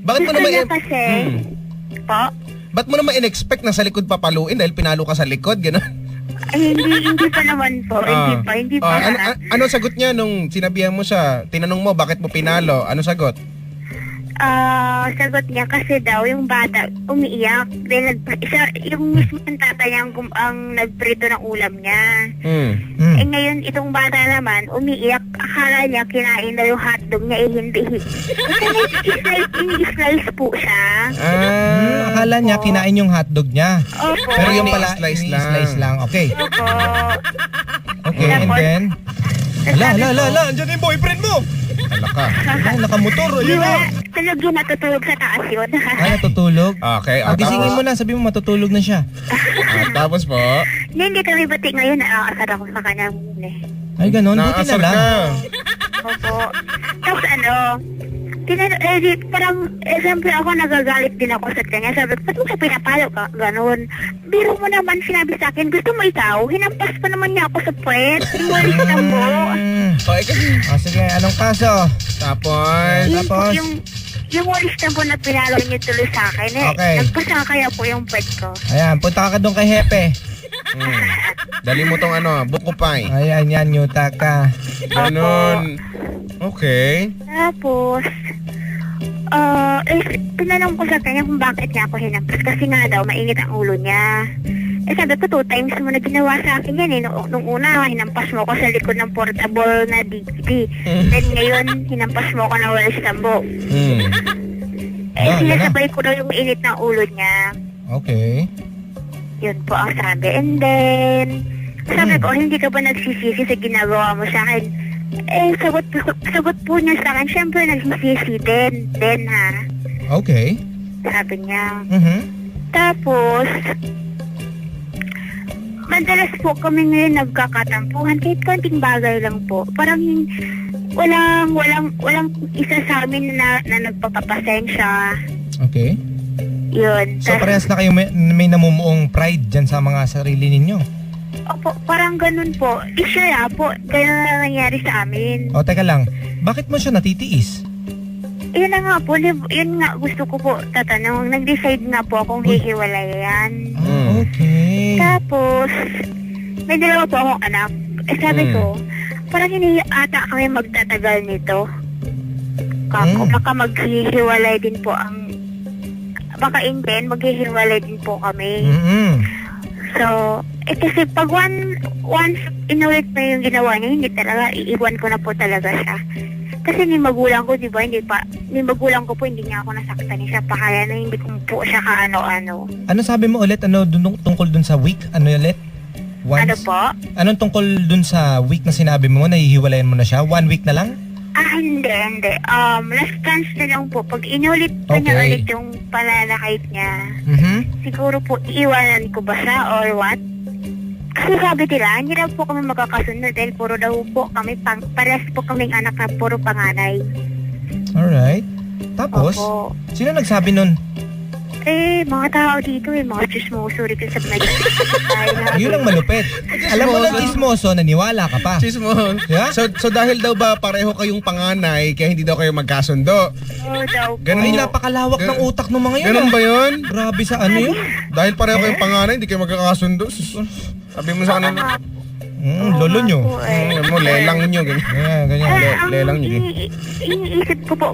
bakit mo gusto naman niya kasi, po, Ba't mo naman in-expect na sa likod papaluin dahil pinalo ka sa likod, gano'n? ay, hindi pa naman po. Hindi pa. Ano sagot niya nung sinabihan mo siya? Tinanong mo bakit mo pinalo? Ano sagot? Sagot niya kasi daw yung bata umiiyak. Dahil yung mismo ng tatay niya ang nagprito ng ulam niya. Eh ngayon, itong bata naman, umiiyak. Akala niya kinain daw yung hotdog niya, eh hindi. Slice po siya. Akala niya kinain yung hotdog niya. Opo. Pero yung pala, Slice lang. slice lang. Okay. Opo. Okay, and then? Ala, andyan yung boyfriend mo! Ala ka. Ay, nakamotor. Ayun na. Tulog yun, natutulog sa taas yun. Ay, natutulog? Okay. Gisingin mo na, sabi mo matutulog na siya. Tapos po? Hindi kami bati ngayon, nakakasar ako sa kanya muna. Ay, ganon. Buti na Naasar lang. ka. Opo. Tapos parang, siyempre ako nagagalit din ako sa kanya. Sabi ko, ba't mo siya pinapalo ka? Ganon. Biro mo naman sinabi sa akin, gusto mo ikaw? Hinampas pa naman niya ako sa puwet. Iwalis na mo. Okay, kasi. Sige, anong kaso? Tapos? Yung walis na po na pinalo niyo tuloy sa akin. Okay. Nagpasakaya po yung puwet ko. Ayan, punta ka doon kay Hepe. Dali mo tong buko pie. Ayan, yan, yuta ka. Ganon. Okay. Tapos, tinanong ko sa kanya kung bakit niya ako hinampas. Kasi nga daw, mainit ang ulo niya. Eh sabi ko, 2 times mo na ginawa sa akin yan eh. Nung una, hinampas mo ko sa likod ng portable na DVD. Then ngayon, hinampas mo ko na walis tambo. Sinasabay ko daw yung mainit ng ulo niya. Okay. Yun po ang sabi. And then, sabi ko, hindi ka ba nagsisisi sa ginagawa mo sa akin? Eh, sagot po niya sa akin, syempre nagsisisi din. Then ha, Okay. sabi niya. Mhm. Tapos, madalas po kami ngayon nagkakatampuhan kahit konting bagay lang po. Parang walang isa sa amin na nagpapapasensya. Okay. Yun. So parehas na kayo may namumuong pride dyan sa mga sarili ninyo. Opo, parang ganun po. Isya po, kaya nangyari sa amin. O teka lang, bakit mo siya natitiis? Yun na nga po, yun nga gusto ko po tatanong. Nag-decide nga po akong hihiwalayan. Okay. Tapos, may dalawa po akong anak. Eh sabi ko, parang hindi ata kami magtatagal nito. Baka maghihiwalay din po baka in din, maghihiwalay din po kami. So, kasi pag once inulit na yung ginawa niya, hindi talaga, iiwan ko na po talaga siya. Kasi ni magulang ko, di ba, ni magulang ko po, hindi niya ako nasaktan siya pa, kaya na hindi ko po siya kaano-ano. Ano sabi mo ulit? Ano tungkol dun sa week? Ano ulit? Ano po? Anong tungkol dun sa week na sinabi mo, nahihiwalayan mo na siya? 1 week na lang? Hindi. Last chance na lang po. Pag inulit pa niya ulit yung pananakit niya, siguro po, iiwanan ko ba siya or what? Kasi sabi nila, hindi daw po kami magkakasunod dahil puro daw po kami, parehas po kaming anak na puro panganay. Alright. Tapos, Opo. sino nagsabi nun? Mga tao dito mga chismoso rin sa Yun ang malupit. Alam mo na chismoso, naniwala ka pa. Chismos. Yeah? So dahil daw ba pareho kayong panganay kaya hindi daw kayo magkasundo? Oo daw po. Ganun Ay, mo- napakalawak ng utak ng mga yun. Ganun ba yun? Grabe sa ano yun? Dahil pareho kayong panganay, hindi kayo magkakasundo. Sabi mo sa kanila, Lolo nyo. mo, lelang nyo. Ganyan. Ganyan. Lelang nyo. Iniisip ko po,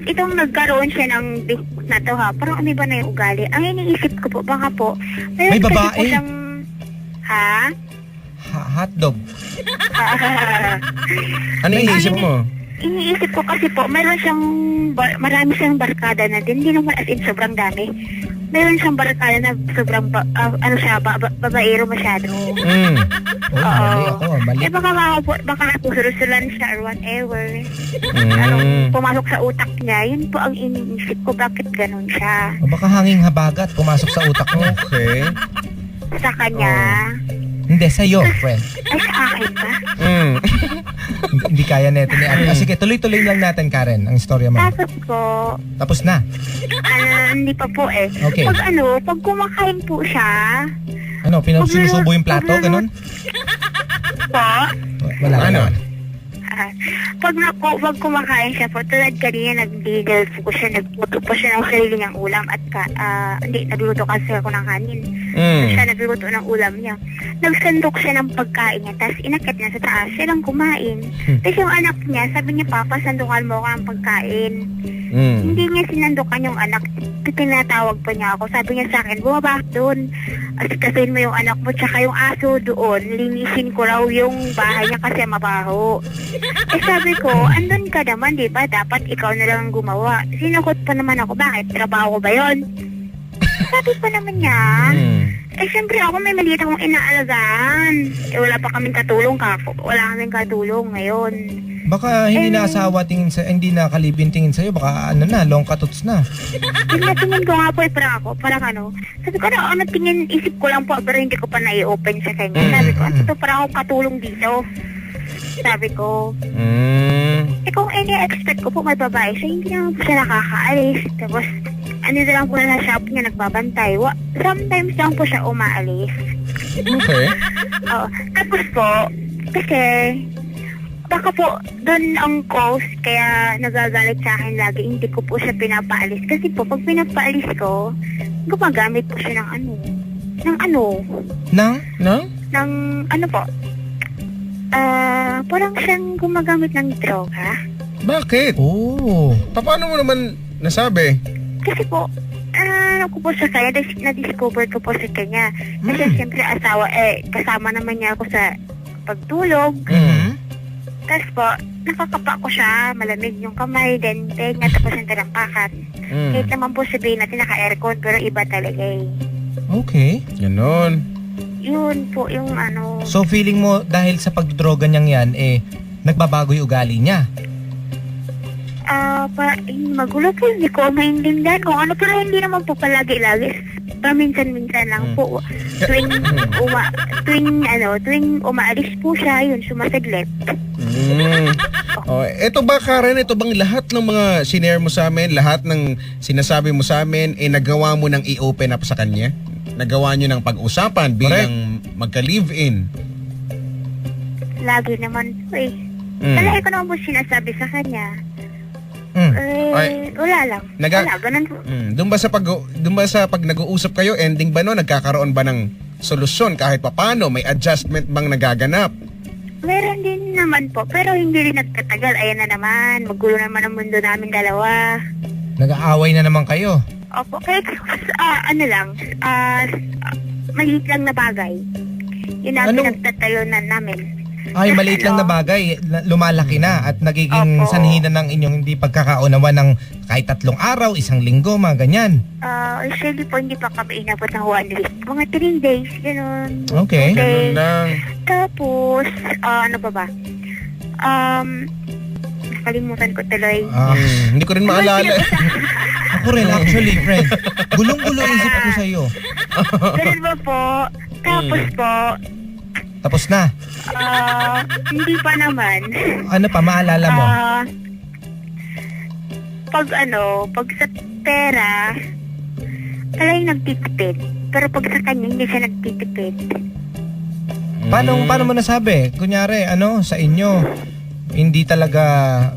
itong nagkaroon siya ng business na to ha, parang ano ba na yung ugali? Ang iniisip ko po, baka po, May kasi babae? po siyang, ha? Hotdog. Ano iniisip mo? Iniisip ko kasi po, marami siyang barkada na din, hindi naman as in sobrang dami. Meron siyang barkada na sobrang, babaero masyado. Mali ako. Mali. Baka surusulan siya or whatever. Pumasok sa utak niya, yun po ang iniisip ko, bakit ganun siya. O baka hanging habagat pumasok sa utak mo. Okay. Sa kanya. Hindi, sa'yo, friend. Ay, sa akin ba? Hindi kaya neto ni Ate. Sige, tuloy-tuloy lang natin, Karen, ang istorya mo. Tapos po, Tapos na. hindi pa po eh. Okay. Pag kumakain po siya, Ano, sinusubo yung plato, ganun? Po? Wala Ano? Pag kumakain siya po, tulad kanina, nag-legal po siya, nagputo po siya ng sarili niyang ulam at nagluto kasi ako ng kanin. Siya nagluto ng ulam niya. Nagsandok siya ng pagkain niya, tapos inakit niya sa taas, siya lang kumain. Tapos yung anak niya, sabi niya, Papa, sandukan mo ako ng pagkain. Hindi niya sinandukan yung anak. Tinatawag pa niya ako. Sabi niya sa akin, bumaba doon. Asikasuin mo yung anak mo, tsaka yung aso doon. Linisin ko raw yung bahay niya kasi mabaho. Sabi ko, andun ka naman, di ba? Dapat ikaw na lang ang gumawa. Sinukot pa naman ako, bakit? Trabaho ko ba yun? Sabi pa naman niya. Siyempre ako may maliit akong inaalagaan. Wala pa kaming katulong, wala kaming katulong ngayon. Baka hindi na asawa tingin sa, hindi na kalibin tingin sa'yo, baka long katuts na. Tingnan ko nga po, parang ano. Sabi ko ano tingin, isip ko lang po, pero hindi ko pa na-i-open sa kanya. Sabi ko, ito parang akong katulong dito. Sabi ko, kung ini-expect ko po may babae siya, hindi naman po siya nakakaalis. Tapos, ano na lang po na shop niya, nagbabantay. Sometimes lang po siya umaalis. Okay. Tapos po, kasi, baka po, doon ang cause, kaya nagagalit sa akin lagi, hindi ko po siya pinapaalis. Kasi po, pag pinapaalis ko, gumagamit po siya ng parang siyang gumagamit ng droga. Bakit? Oh. Paano mo naman nasabi? Kasi po, ko po sa kanya, na-discover ko po sa kanya. Kasi siyempre asawa, kasama naman niya ako sa pagtulog. Tapos po, nakakapa ko siya, malamig yung kamay, then tenga, tapos yung talampakan. Kahit naman po sabihin natin naka-aircon, pero iba talaga eh. Okay. Ganon. Yun po yung ano. So feeling mo dahil sa pagdroga niyang yan, nagbabago yung ugali niya? Magulo po, hindi ko maintindihan kung ano, pero hindi naman po palagi-lagi. Paminsan-minsan lang po. Tuwing umaalis po siya, yun, sumasaglit. Ito ba, Karen, ito bang lahat ng mga sinare mo sa amin, lahat ng sinasabi mo sa amin, nagawa mo nang i-open up sa kanya? Nagawa nyo ng pag-usapan bilang magka-live-in? Lagi naman po eh. Palagi ko naman po sinasabi sa kanya. Wala lang. Wala, ganun po. Doon ba sa pag nag-uusap kayo, ending ba no? Nagkakaroon ba ng solusyon kahit papano? May adjustment bang nagaganap? Meron din naman po, pero hindi rin nagtatagal. Ayan na naman, magulo naman ang mundo namin dalawa. Nag-aaway na naman kayo? Opo, kahit maliit lang na bagay. Yun ang pinagtatayo na namin. Ay, maliit lang na bagay, lumalaki na at nagiging sanhi na ng inyong hindi pagkakaunawa ng kahit 3 araw, 1 linggo, mga ganyan. Usually po, hindi pa kami inabot ng 1 week. Mga 3 days, gano'n. Okay. Ganun lang. Tapos, ano pa ba? Nakalimutan ko tuloy. Hindi ko rin maalala. Ako rin, actually, friend. Gulong-gulo isip ko sa'yo. Ganun ba po? Tapos po, Tapos na. hindi pa naman. Ano pa, maalala mo? Pag sa pera, talagang nagtitipid. Pero pag sa kanya, hindi siya nagtitipid. Paano mo nasabi? Kunyari, sa inyo, hindi talaga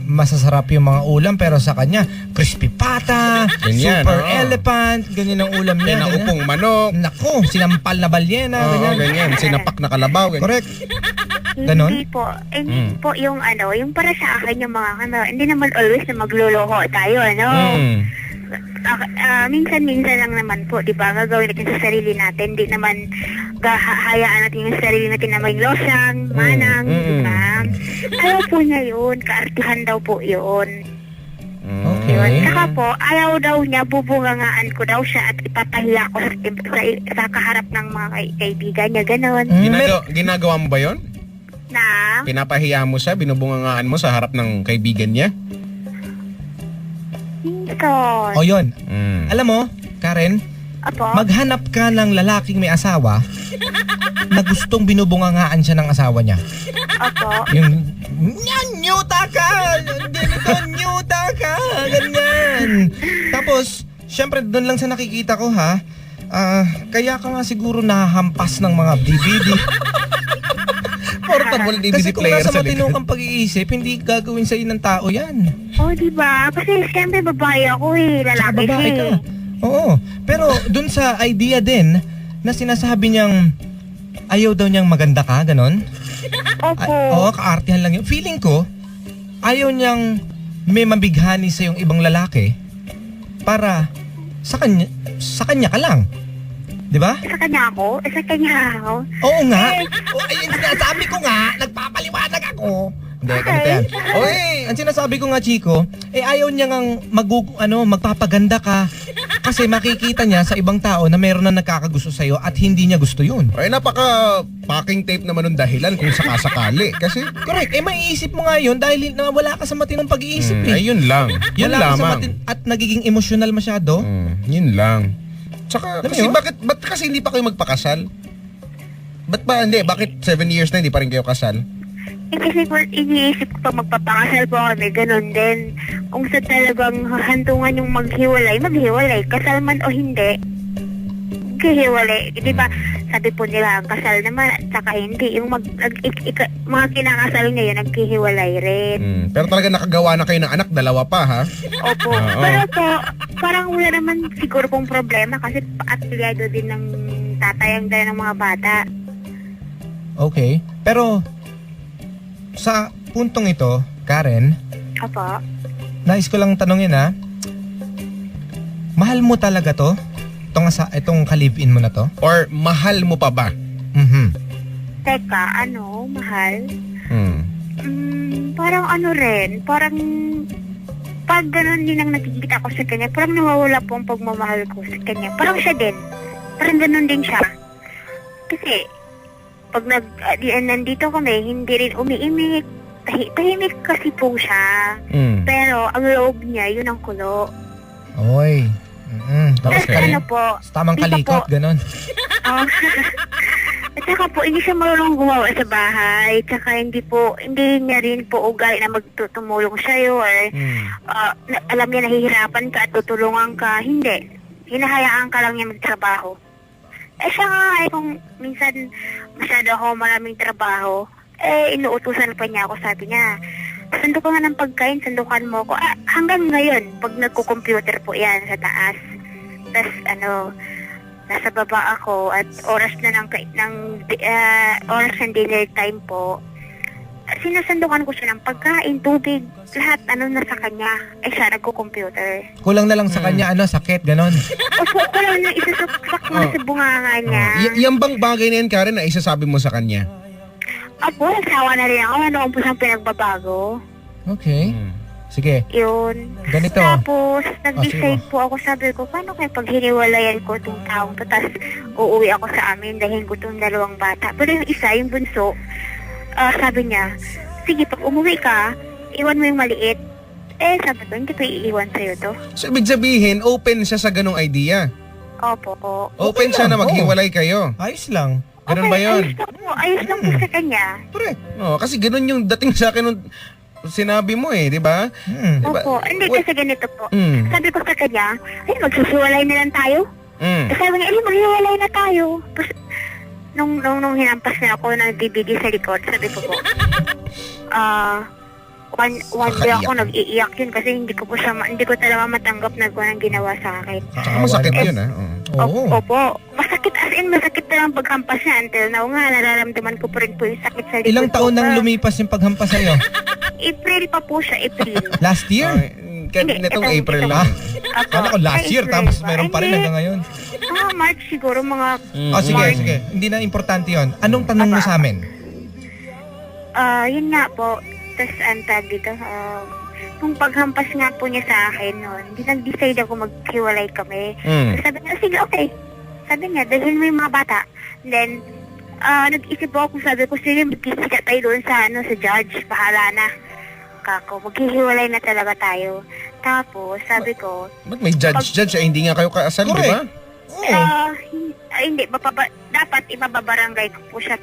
masasarap yung mga ulam, pero sa kanya, crispy pata, Ganyan, super oo. elephant, ganyan ang ulam niya. Pinaupong manok. Nako, sinampal na balyena, ganyan. Sinapak na kalabaw. Correct. Ganon? Hindi po. Hindi po yung yung para sa akin yung mga hindi naman always na magluluho tayo, minsan-minsan lang naman po, di ba? Gagawin natin sa sarili natin. Di naman hayaan natin yung sarili natin na may losyang, manang, di ba? Ayaw po niya yun. Kaartihan daw po yun. Okay. Yun. Saka po, ayaw daw niya, bubungangaan ko daw siya at ipapahiya ko sa kaharap ng mga kaibigan niya. Ganon. Ginagawa mo ba yon? Na? Pinapahiya mo siya, binubungangaan mo sa harap ng kaibigan niya? Minsan. O yun. Alam mo, Karen, Apo? maghanap ka ng lalaking may asawa na gustong binubungangaan siya ng asawa niya. Apo? Yung, nyuta ka! Ganito, nyuta ka! Ganyan. Tapos, syempre, doon lang sa nakikita ko, ha? Kaya ka nga siguro nahahampas ng mga DVD. Portable DVD Kasi kung player nasa sa matino likod. kang pag-iisip, hindi gagawin sa'yo ng tao yan. Diba? Kasi siyempre babae ako eh. Tsaka Lalaki babae siya ka. eh. Oo. Pero dun sa idea din na sinasabi niyang ayaw daw niyang maganda ka, ganon? Opo. Oo, kaartihan lang yun. Feeling ko, ayaw niyang may mabighani sa yung ibang lalaki para sa kanya ka lang. Di ba? Sa kanya ako? Sa kanya ako? Oo nga. Ayun, sinasabi ko nga, nagpapaliwanag ako. Hindi, ganito yan. Oy, ang sinasabi ko nga, Chico, ayaw niya ngang magpapaganda ka kasi makikita niya sa ibang tao na mayroon na nagkakagusto sa'yo at hindi niya gusto yun. Ay, napaka-packing tape naman ng dahilan kung sakasakali. Kasi, Correct. Maiisip mo nga yun dahil wala ka sa matinong pag-iisip ay, yun lang. Yun Wala ka sa lamang. at nagiging emotional masyado. Yun lang. Tsaka, Alam kasi mo yun? ba't kasi hindi pa kayo magpakasal? Bakit 7 years na hindi pa rin kayo kasal? Kasi kung iniisip ko pa magpapakasal po kami, ganun din. Kung sa talagang hantungan yung maghiwalay, kasal man o hindi, maghiwalay. Di ba, sabi po nila, ang kasal naman, at saka hindi. Yung mga kinakasal ngayon, naghihiwalay rin. Pero talaga nakagawa na kayo ng anak, dalawa pa ha? Opo. Oo. Pero po, parang wala naman siguro pong problema kasi paapilyado din ng tatay ang dala ng mga bata. Okay. Pero sa puntong ito, Karen, Opo. nais ko lang tanongin ha. Mahal mo talaga to? Itong ka-live-in mo na to? Or mahal mo pa ba? Teka, mahal? Hmm. Parang rin, parang pag gano'n din ang nakikita ko sa kanya, parang nawawala po ang pagmamahal ko sa kanya. Parang siya din. Parang gano'n din siya. Kasi, pag nandito kami, hindi rin umiimik. Tahimik kasi po siya. Pero, ang loob niya, yun ang kulo. Oy. Tapos Okay. Po, tamang di pa kalikot, po- ganon. At saka po, hindi siya marunong gumawa sa bahay. At saka hindi niya rin po ugali na magtutulong sa'yo or alam niya nahihirapan ka at tutulungan ka. Hindi. Hinahayaan ka lang niya magtrabaho. Siya nga, kung minsan masyado ako maraming trabaho, inuutusan pa niya ako, sabi niya, sando ka nga ng pagkain, sandukan mo ako. Hanggang ngayon, pag nagko-computer po yan sa taas. Tapos, nasa baba ako at oras na oras ng dinner time po, sinasandukan ko siya ng pagkain, tubig, lahat nasa kanya. Siya nagko-computer. Kulang na lang sa kanya, sakit, ganon. Opo, ko lang na isasaksak mo sa bunganga niya. Yan bang bagay na yan, Karen, na isasabi mo sa kanya? Apo, nagsawa na rin ako. Noong po siyang pinagbabago. Okay. Sige. Yun. Ganito. Tapos, sige. nag-decide po ako, sabi ko, paano kaya pag hiniwalayan ko itong taong to, tapos uuwi ako sa amin dahil ko itong 2 bata. Pero yung isa, yung bunso, sabi niya, sige, pag umuwi ka, iwan mo yung maliit. Sabi ko, hindi ko iiwan sa'yo to. So, ibig sabihin, open siya sa ganong idea. Opo. Open Okay siya lang, na maghiwalay kayo. Ayos lang. Ganun ba yun? Ayos lang po sa kanya. Kasi ganun yung dating sa akin nung sinabi mo di ba? Diba? Opo. Hindi kasi ganito po. Mm. Sabi ko sa kanya, magsusuwalay na lang tayo. Mm. Sabi niya, maghiwalay na tayo. Tapos, nung hinampas na ako ng DVD sa likod, sabi ko po, one day ako nag-iiyak yun kasi hindi ko talaga matanggap na kung anong ginawa sa akin. Tsaka masakit yun Oo. Opo. Masakit masakit na lang paghampas niya until now nga, nararamdaman ko pa rin po yung sakit sa likod. Ilang taon ko. nang lumipas yung paghampas sa'yo? April pa po siya, April. Last year? Kahit Hindi, nitong itong- April itong- lang. Opo. Kala ko last year, April tapos pa. meron pa rin Hindi. hanggang ngayon. March siguro, mga... Sige. Hindi na importante yon. Anong tanong mo sa amin? Yun nga po. Tapos, antag dito, nung paghampas nga po niya sa akin noon, nag-decide ako maghiwalay kami. Mm. Sabi niya, sige, okay. Sabi niya, dahil mo yung mga bata. Then, nag-isip ako, sabi ko, sige, magkisika tayo doon sa judge, bahala na. Kako, maghihiwalay na talaga tayo. Tapos, sabi ko, Ba't may judge? Hindi nga kayo kasal, di ba? Hindi, dapat ibababarangay ko po siya,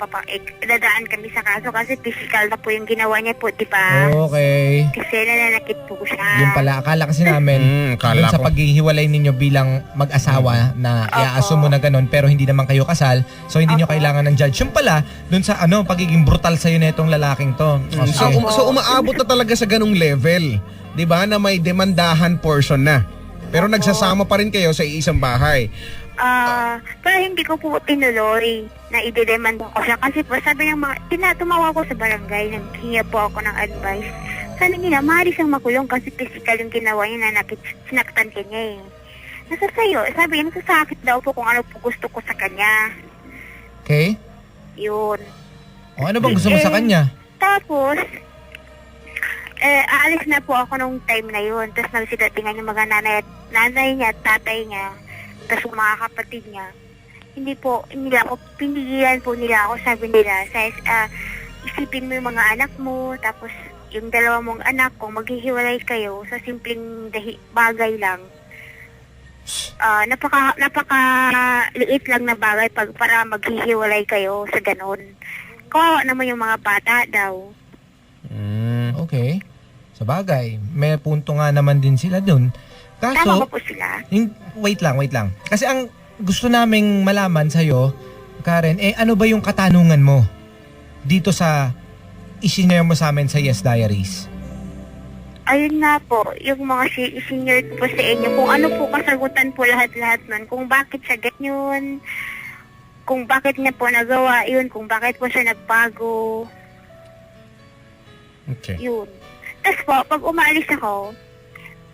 dadaan kami sa kaso kasi physical na po yung ginawa niya po, di ba? Okay. Kasi nananakit po siya. Yung pala, akala kasi namin, akala dun sa ko. paghihiwalay ninyo bilang mag-asawa na i-assume mo na ganun, pero hindi naman kayo kasal, so hindi nyo kailangan ng judge. Yung pala, dun sa pagiging brutal sa'yo na itong lalaking to. Okay. So umaabot na talaga sa ganung level, 'di ba, na may demandahan portion na. Pero nagsasama pa rin kayo sa iisang bahay. Pero hindi ko po tinuloy na idedemanda ko siya kasi po sabi ng tumawa ko sa barangay, naghingi po ako ng advice. Sabi nila, maaari siyang makulong kasi physical yung ginawa niya, sinaktan ka niya eh. Nasa sayo, sabi niya, nasasakit daw po kung ano po gusto ko sa kanya. Okay? Yun. O ano bang gusto mo sa kanya? Tapos, aalis na po ako nung time na yun. Tapos nagsidatingan yung mga nanay niya at tatay niya. Tapos yung mga kapatid niya. Pinigilan po nila ako, sabi nila, isipin mo yung mga anak mo, tapos yung dalawa mong anak, kung maghihiwalay kayo sa simpleng bagay lang, napaka-liit lang na bagay para maghihiwalay kayo sa ganon. Kawawa naman yung mga bata daw. Okay. Sa bagay, may punto nga naman din sila dun. Tama Kaso, ba po sila? wait lang. Kasi ang gusto naming malaman sa'yo, Karen, ano ba yung katanungan mo dito sa isinare mo sa amin sa Yes Diaries? Ayun nga po, yung mga senior po sa inyo, kung ano po kasagutan po lahat-lahat nun, kung bakit siya ganyan, kung bakit niya po nagawa yun, kung bakit po siya nagbago, Okay. yun. Tapos po, pag umalis ako,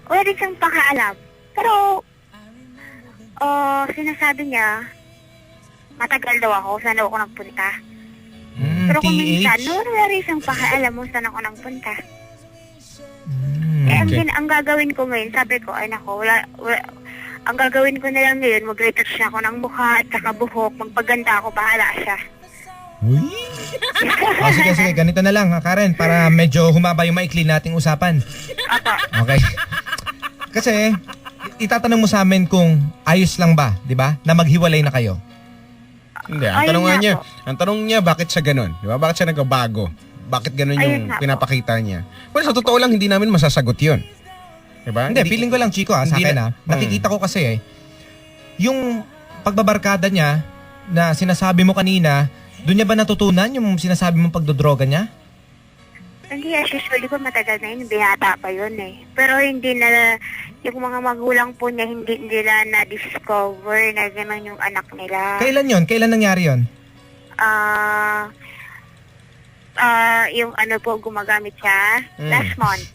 wala rin siyang pakaalam. Pero, sinasabi niya, matagal daw ako, saan daw ako nagpunta. Pero kung minsan, wala rin siyang pakaalam mo saan ako nagpunta. Ang gagawin ko ngayon, sabi ko, ay nako, ang gagawin ko na lang ngayon, mag-retouch na ako ng mukha at saka buhok, magpaganda ako, bahala siya. Uy! Sige, ganito na lang, Karen, para medyo humaba yung maikli nating usapan. Okay. Kasi, itatanong mo sa amin kung ayos lang ba, di ba, na maghiwalay na kayo. Hindi, ang Ayun tanong nga niya, po. ang tanong niya bakit siya ganun? Di ba? Bakit siya nagbabago? Bakit ganun yung Ayun nga po. pinapakita niya? Well, sa totoo lang, hindi namin masasagot yun. Di ba? Hindi, feeling ko lang, Chico, sa hindi akin na- nakikita ko kasi yung pagbabarkada niya na sinasabi mo kanina, doon niya ba natutunan yung sinasabi mong pagdodroga niya? Hindi, as usually po matagal na yun, binata pa yun eh. Pero hindi na, yung mga magulang po niya, hindi nila na-discover na gano'n yung anak nila. Kailan yon? Kailan nangyari yon? Yung ano po, gumagamit siya, last month.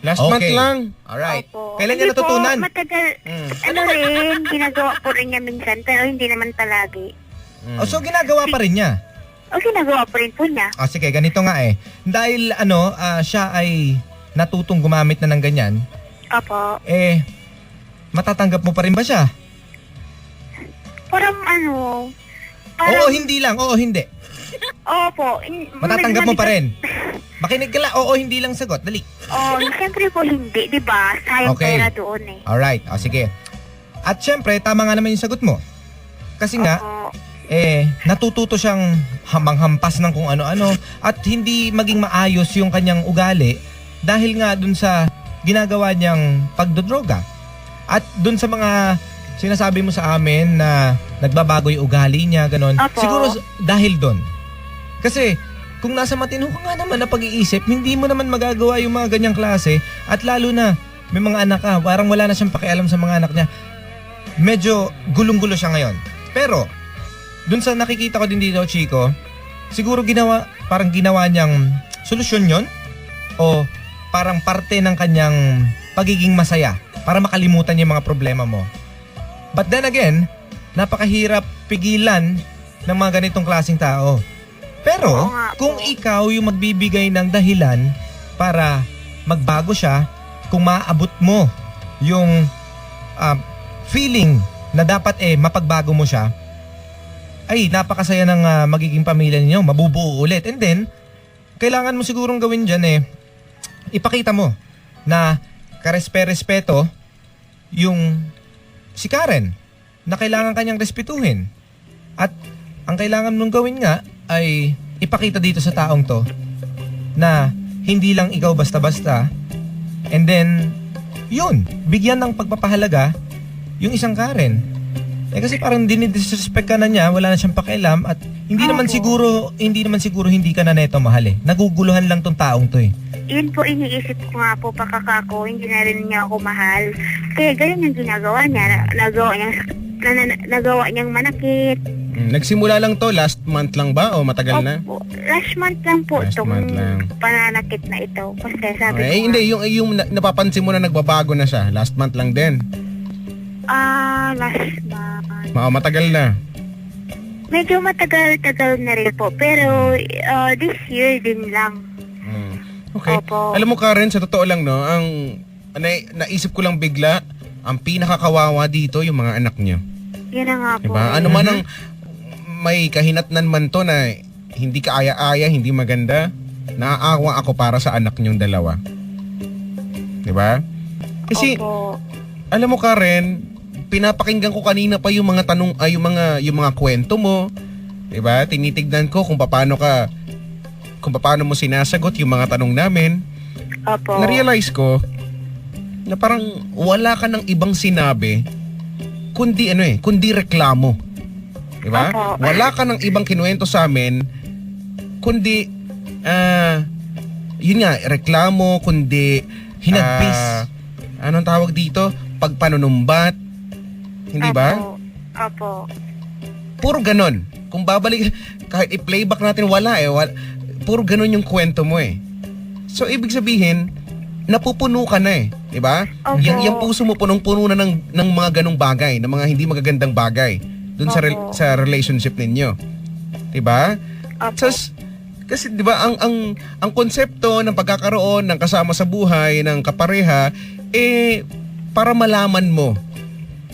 Last month lang. Alright. Opo. Kailan niya Hindi po, natutunan? matagal, ginagawa po rin niya minsan, pero hindi naman palagi. So ginagawa pa rin niya? O ginagawa po rin po niya. Sige, ganito nga Dahil siya ay natutong gumamit na ng ganyan, matatanggap mo pa rin ba siya? Parang Oo, hindi lang. Oo, hindi. Opo. Matatanggap mo pa rin. Makinig ka lang. Oo, hindi lang sagot. Dali. Siyempre po hindi, di ba? Sayang Okay. pera doon eh. Alright. Sige. At syempre, tama nga naman yung sagot mo. Kasi nga, Opo. natututo siyang hamang-hampas ng kung ano-ano at hindi maging maayos yung kanyang ugali dahil nga dun sa ginagawa niyang pagdodroga. At dun sa mga sinasabi mo sa amin na nagbabago yung ugali niya, ganon. Opo. Siguro dahil dun. Kasi kung nasa matino ka nga naman na pag-iisip, hindi mo naman magagawa yung mga ganyang klase at lalo na may mga anak ka, parang wala na siyang pakialam sa mga anak niya. Medyo gulong-gulo siya ngayon. Pero dun sa nakikita ko din dito, Chico, siguro parang ginawa niyang solusyon yon o parang parte ng kanyang pagiging masaya para makalimutan niya yung mga problema mo. But then again, napakahirap pigilan ng mga ganitong klaseng tao. Pero Oo nga po. kung ikaw yung magbibigay ng dahilan para magbago siya, kung maaabot mo yung feeling na dapat mapagbago mo siya, ay napakasaya ng magiging pamilya ninyo, mabubuo ulit. And then, kailangan mo sigurong gawin dyan ipakita mo na karespe-respeto yung si Karen na kailangan kanyang respetuhin. At ang kailangan mong gawin nga ay ipakita dito sa taong to na hindi lang ikaw basta-basta, and then yun, bigyan ng pagpapahalaga yung isang Karen. Kasi parang dinidisrespect ka na niya, wala na siyang pakialam, at hindi naman siguro hindi ka na neto mahal eh. Naguguluhan lang tong taong to eh. Yun po iniisip ko nga po pakakako, hindi na rin niya ako mahal. Kaya ganyan yung ginagawa niya, nagawa niyang manakit. Nagsimula lang to, last month lang ba o matagal na? Opo, last month lang po Last itong month lang. pananakit na ito. Kasi sabi Okay, ko hindi, yung napapansin mo na nagbabago na siya, last month lang din. last month. Matagal na. Medyo matagal-tagal na rin po. Pero this year din lang. Okay. Opo. Alam mo Karen, sa totoo lang no, naisip ko lang bigla, ang pinakakawawa dito yung mga anak niyo. Yun na nga po. Diba? Ano man ang may kahinatnan man to na hindi ka aya-aya, hindi maganda, naaawa ako para sa anak niyong dalawa. Diba? Kasi, Opo. alam mo Karen, pinapakinggan ko kanina pa yung mga tanong, yung mga kwento mo. Diba? Tinitignan ko kung paano mo sinasagot yung mga tanong namin. Opo. Na-realize ko na parang wala ka ng ibang sinabi kundi reklamo. Diba? Opo. Wala ka ng ibang kinuwento sa amin kundi yun nga, reklamo, kundi Hinagpis. Anong tawag dito? Pagpanunumbat. Hindi ba? Opo. Puro ganon. Kung babalik, kahit i-playback natin, puro ganon yung kwento mo eh. So, ibig sabihin, napupuno ka na eh. Diba? Opo. Yung puso mo punong-puno na ng mga ganong bagay, ng mga hindi magagandang bagay dun Opo. sa relationship ninyo. Diba? Opo. Kasi 'di ba ang konsepto ng pagkakaroon ng kasama sa buhay ng kapareha para malaman mo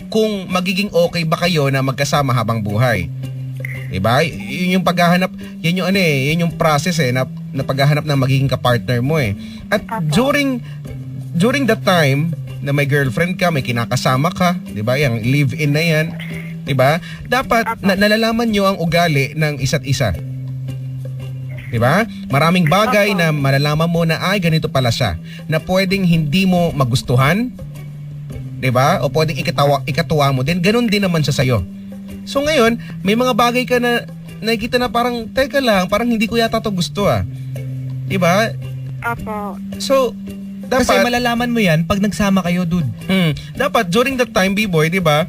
kung magiging okay ba kayo na magkasama habang buhay. 'Di ba? Yun yung paghahanap, yun yung process na paghahanap ng magiging kapartner mo eh. At during that time na may girlfriend ka, may kinakasama ka, 'di ba? Yung live-in na 'yan, 'di ba? Dapat nalalaman niyo ang ugali ng isa't isa. Diba? Maraming bagay na malalaman mo na ay ganito pala siya, na pwedeng hindi mo magustuhan, diba? O pwedeng ikatuwa mo din, ganun din naman siya sa'yo. So ngayon, may mga bagay ka na nakikita na parang, teka lang, parang hindi ko yata to gusto diba? Opo. So, dapat, Kasi malalaman mo yan pag nagsama kayo, dude. dapat during that time, B-boy, diba?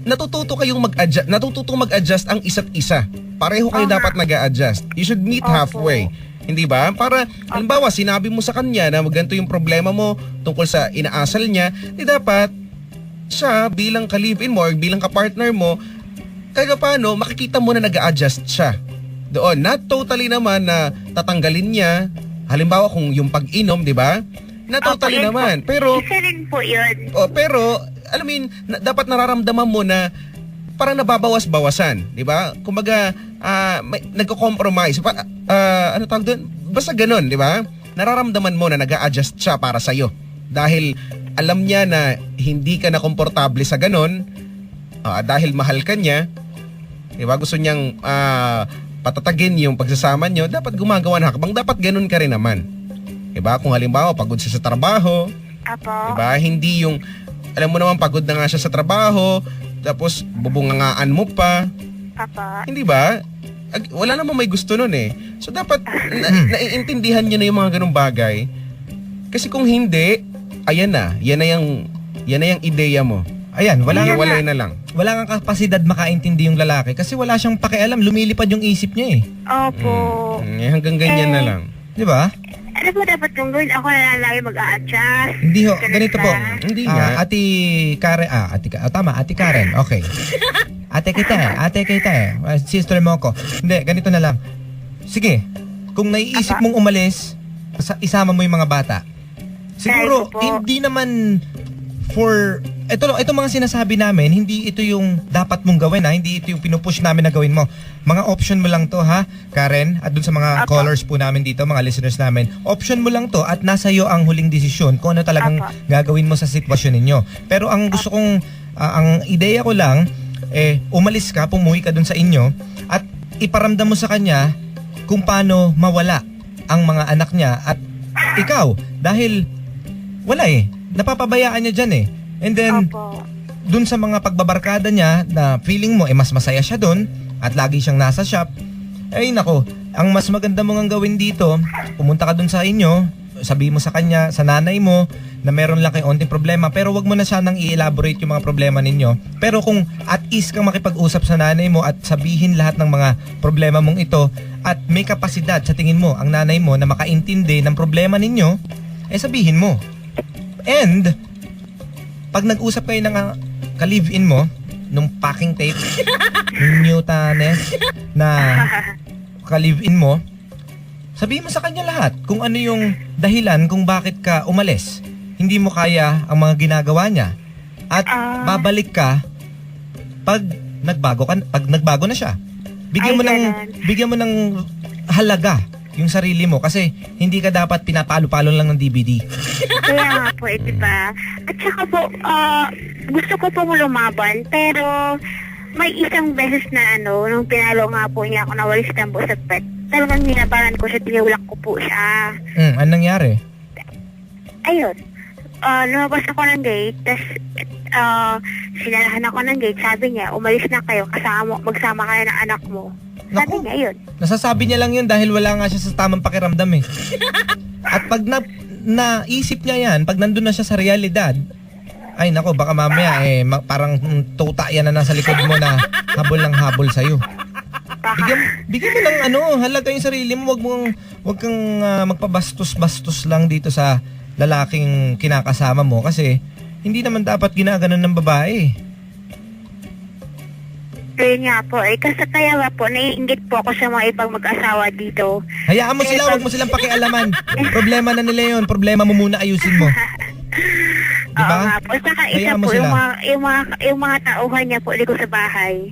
Natututong mag-adjust ang isa't isa. Pareho kayo dapat nag-a-adjust. You should meet halfway. Hindi ba? Para, halimbawa, sinabi mo sa kanya na ganito yung problema mo tungkol sa inaasal niya, di dapat siya bilang ka-live-in mo or bilang ka-partner mo, kahit paano, makikita mo na nag-a-adjust siya. Doon, not totally naman na tatanggalin niya, halimbawa kung yung pag-inom, di ba? Not totally Opo, yun naman. po. Pero, Isa rin po yun. pero, alam mo yun, dapat nararamdaman mo na parang nababawas-bawasan, di ba? Kumbaga, nagko-compromise. Ano tawag doon? Basta ganun, di ba? Nararamdaman mo na nag-a-adjust siya para sa'yo. Dahil alam niya na hindi ka na komportable sa ganun, dahil mahal ka niya, di ba? Gusto niyang patatagin yung pagsasama niyo, dapat gumagawa ng hakbang. Dapat ganun ka rin naman. Di ba? Kung halimbawa, pagod siya sa trabaho, Opo. di ba? Hindi yung, alam mo naman, pagod na nga siya sa trabaho, tapos bubungangaan mo pa. Opo. Hindi ba? Wala namang may gusto nun eh. So dapat naiintindihan niyo na yung mga ganung bagay. Kasi kung hindi, ayan na. Yan na yung ideya mo. Ayan, wala Hiwalay na lang. kang kapasidad makaintindi yung lalaki kasi wala siyang pakialam, lumilipad yung isip niya eh. Opo. Hanggang ganyan na lang. Di ba? Ano po dapat kong gawin? Ako na lang lagi mag-a-adjust. Hindi ho, ganito po. Hindi nga. Ate Karen, tama, Ate Karen, okay. Ate kita sister mo ko. Hindi, ganito na lang. Sige, kung naiisip mong umalis, isama mo yung mga bata. Siguro, Ay, po. hindi naman ito mga sinasabi namin, hindi ito yung dapat mong gawin hindi ito yung pinupush namin na gawin mo. Mga option mo lang to ha, Karen, at dun sa mga Apo. callers po namin dito, mga listeners namin. Option mo lang to at nasa iyo ang huling desisyon kung ano talagang Apo. gagawin mo sa sitwasyon ninyo. Pero ang gusto kong, ang ideya ko lang, umalis ka, pumuwi ka dun sa inyo at iparamdam mo sa kanya kung paano mawala ang mga anak niya at ikaw. Dahil wala napapabayaan niya dyan And then, Opo. dun sa mga pagbabarkada niya na feeling mo mas masaya siya dun at lagi siyang nasa shop, nako, ang mas maganda mong ang gawin dito, pumunta ka dun sa inyo, sabihin mo sa kanya, sa nanay mo, na meron lang kayong onting problema, pero wag mo na sanang i-elaborate yung mga problema ninyo. Pero kung at ease kang makipag-usap sa nanay mo at sabihin lahat ng mga problema mong ito at may kapasidad sa tingin mo ang nanay mo na makaintindi ng problema ninyo, sabihin mo. And pag nag-usap kayo ng ka-live-in mo, nung packing tape, yung Newtones na ka-live-in mo, sabihin mo sa kanya lahat kung ano yung dahilan kung bakit ka umalis. Hindi mo kaya ang mga ginagawa niya. At babalik ka pag nagbago na siya. Bigyan mo ng halaga yung sarili mo kasi hindi ka dapat pinapalo-palo lang ng DVD. Kaya nga po, diba? At saka po, gusto ko pong lumaban, pero may isang beses na nung pinalo nga po niya ako na walis tambo sa pet, talagang nilabanan ko siya, tiniwalak ko po siya. Ano nangyari? Ayun. Lumabas ako ng gate, tas sinalahan ako ng gate, sabi niya, umalis na kayo, magsama kayo ng anak mo. Sabi Naku. niya, yun. Nasasabi niya lang yun dahil wala nga siya sa tamang pakiramdam At pag naisip niya yan, pag nandun na siya sa realidad, ay nako, baka mamaya parang tuta yan na nasa likod mo na habol ng habol sa'yo. Bigyan mo ng halaga yung sarili mo, wag kang magpabastos-bastos lang dito sa lalaking kinakasama mo kasi hindi naman dapat ginaganon ng babae. Ayun nga po, kasi kaya nga po, naiinggit po ako sa mga ibang mag-asawa dito. Hayaan mo sila, wag mo silang pakialaman. Problema na nila yun, problema mo muna, ayusin mo. Diba? Oo nga po, saka isa Hayaan mo po, sila. yung mga tauhan niya po dito sa bahay.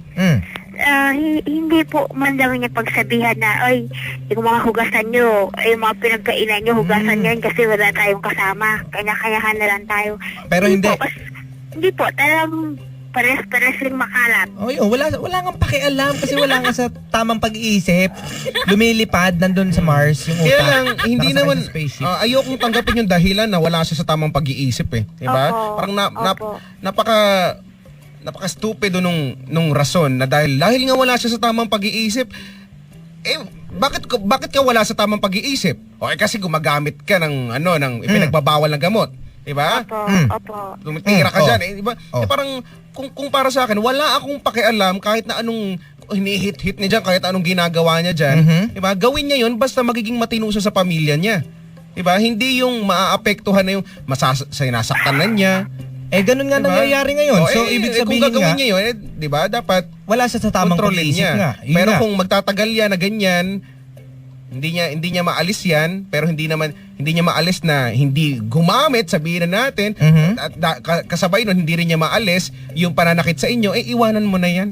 Hindi po man lang niya pagsabihan na, ay, yung mga hugasan nyo, yung mga pinagkainan nyo, hugasan nyo yun kasi wala tayong kasama. Kanya-kanyahan na lang tayo. Pero hindi. Hindi po, talagang pares-pares rin makalat. Wala kang pakialam kasi wala nga sa tamang pag-iisip. Lumilipad, nandun sa Mars, yung utak. Kaya lang, hindi nakasakay naman, sa spaceship. ayokong tanggapin yung dahilan na wala siya sa tamang pag-iisip Diba? Opo. Parang Opo. napaka-stupido nung rason na dahil nga wala siya sa tamang pag-iisip, bakit ka wala sa tamang pag-iisip? Kasi gumagamit ka ng ipinagbabawal na gamot. Diba? Opo. Tumitira ka dyan. Diba? Oh. Parang, kung para sa akin, wala akong pakialam kahit na anong hinihit-hit niya dyan, kahit anong ginagawa niya dyan. Diba? Gawin niya yun basta magiging matino siya sa pamilya niya. Diba? Hindi yung maaapektuhan na yung sinasaktan na niya. Ganun nga Diba? nangyayari ngayon. So, ibig sabihin kung gagawin nga, niya yun, diba? Dapat wala siya sa tamang kontrolin pag-iisip niya. nga. Yun Pero nga. kung magtatagal yan na ganyan, hindi niya maalis yan, pero hindi niya maalis na hindi gumamit, sabihin na natin, at kasabay nun, hindi rin niya maalis yung pananakit sa inyo, iwanan mo na yan.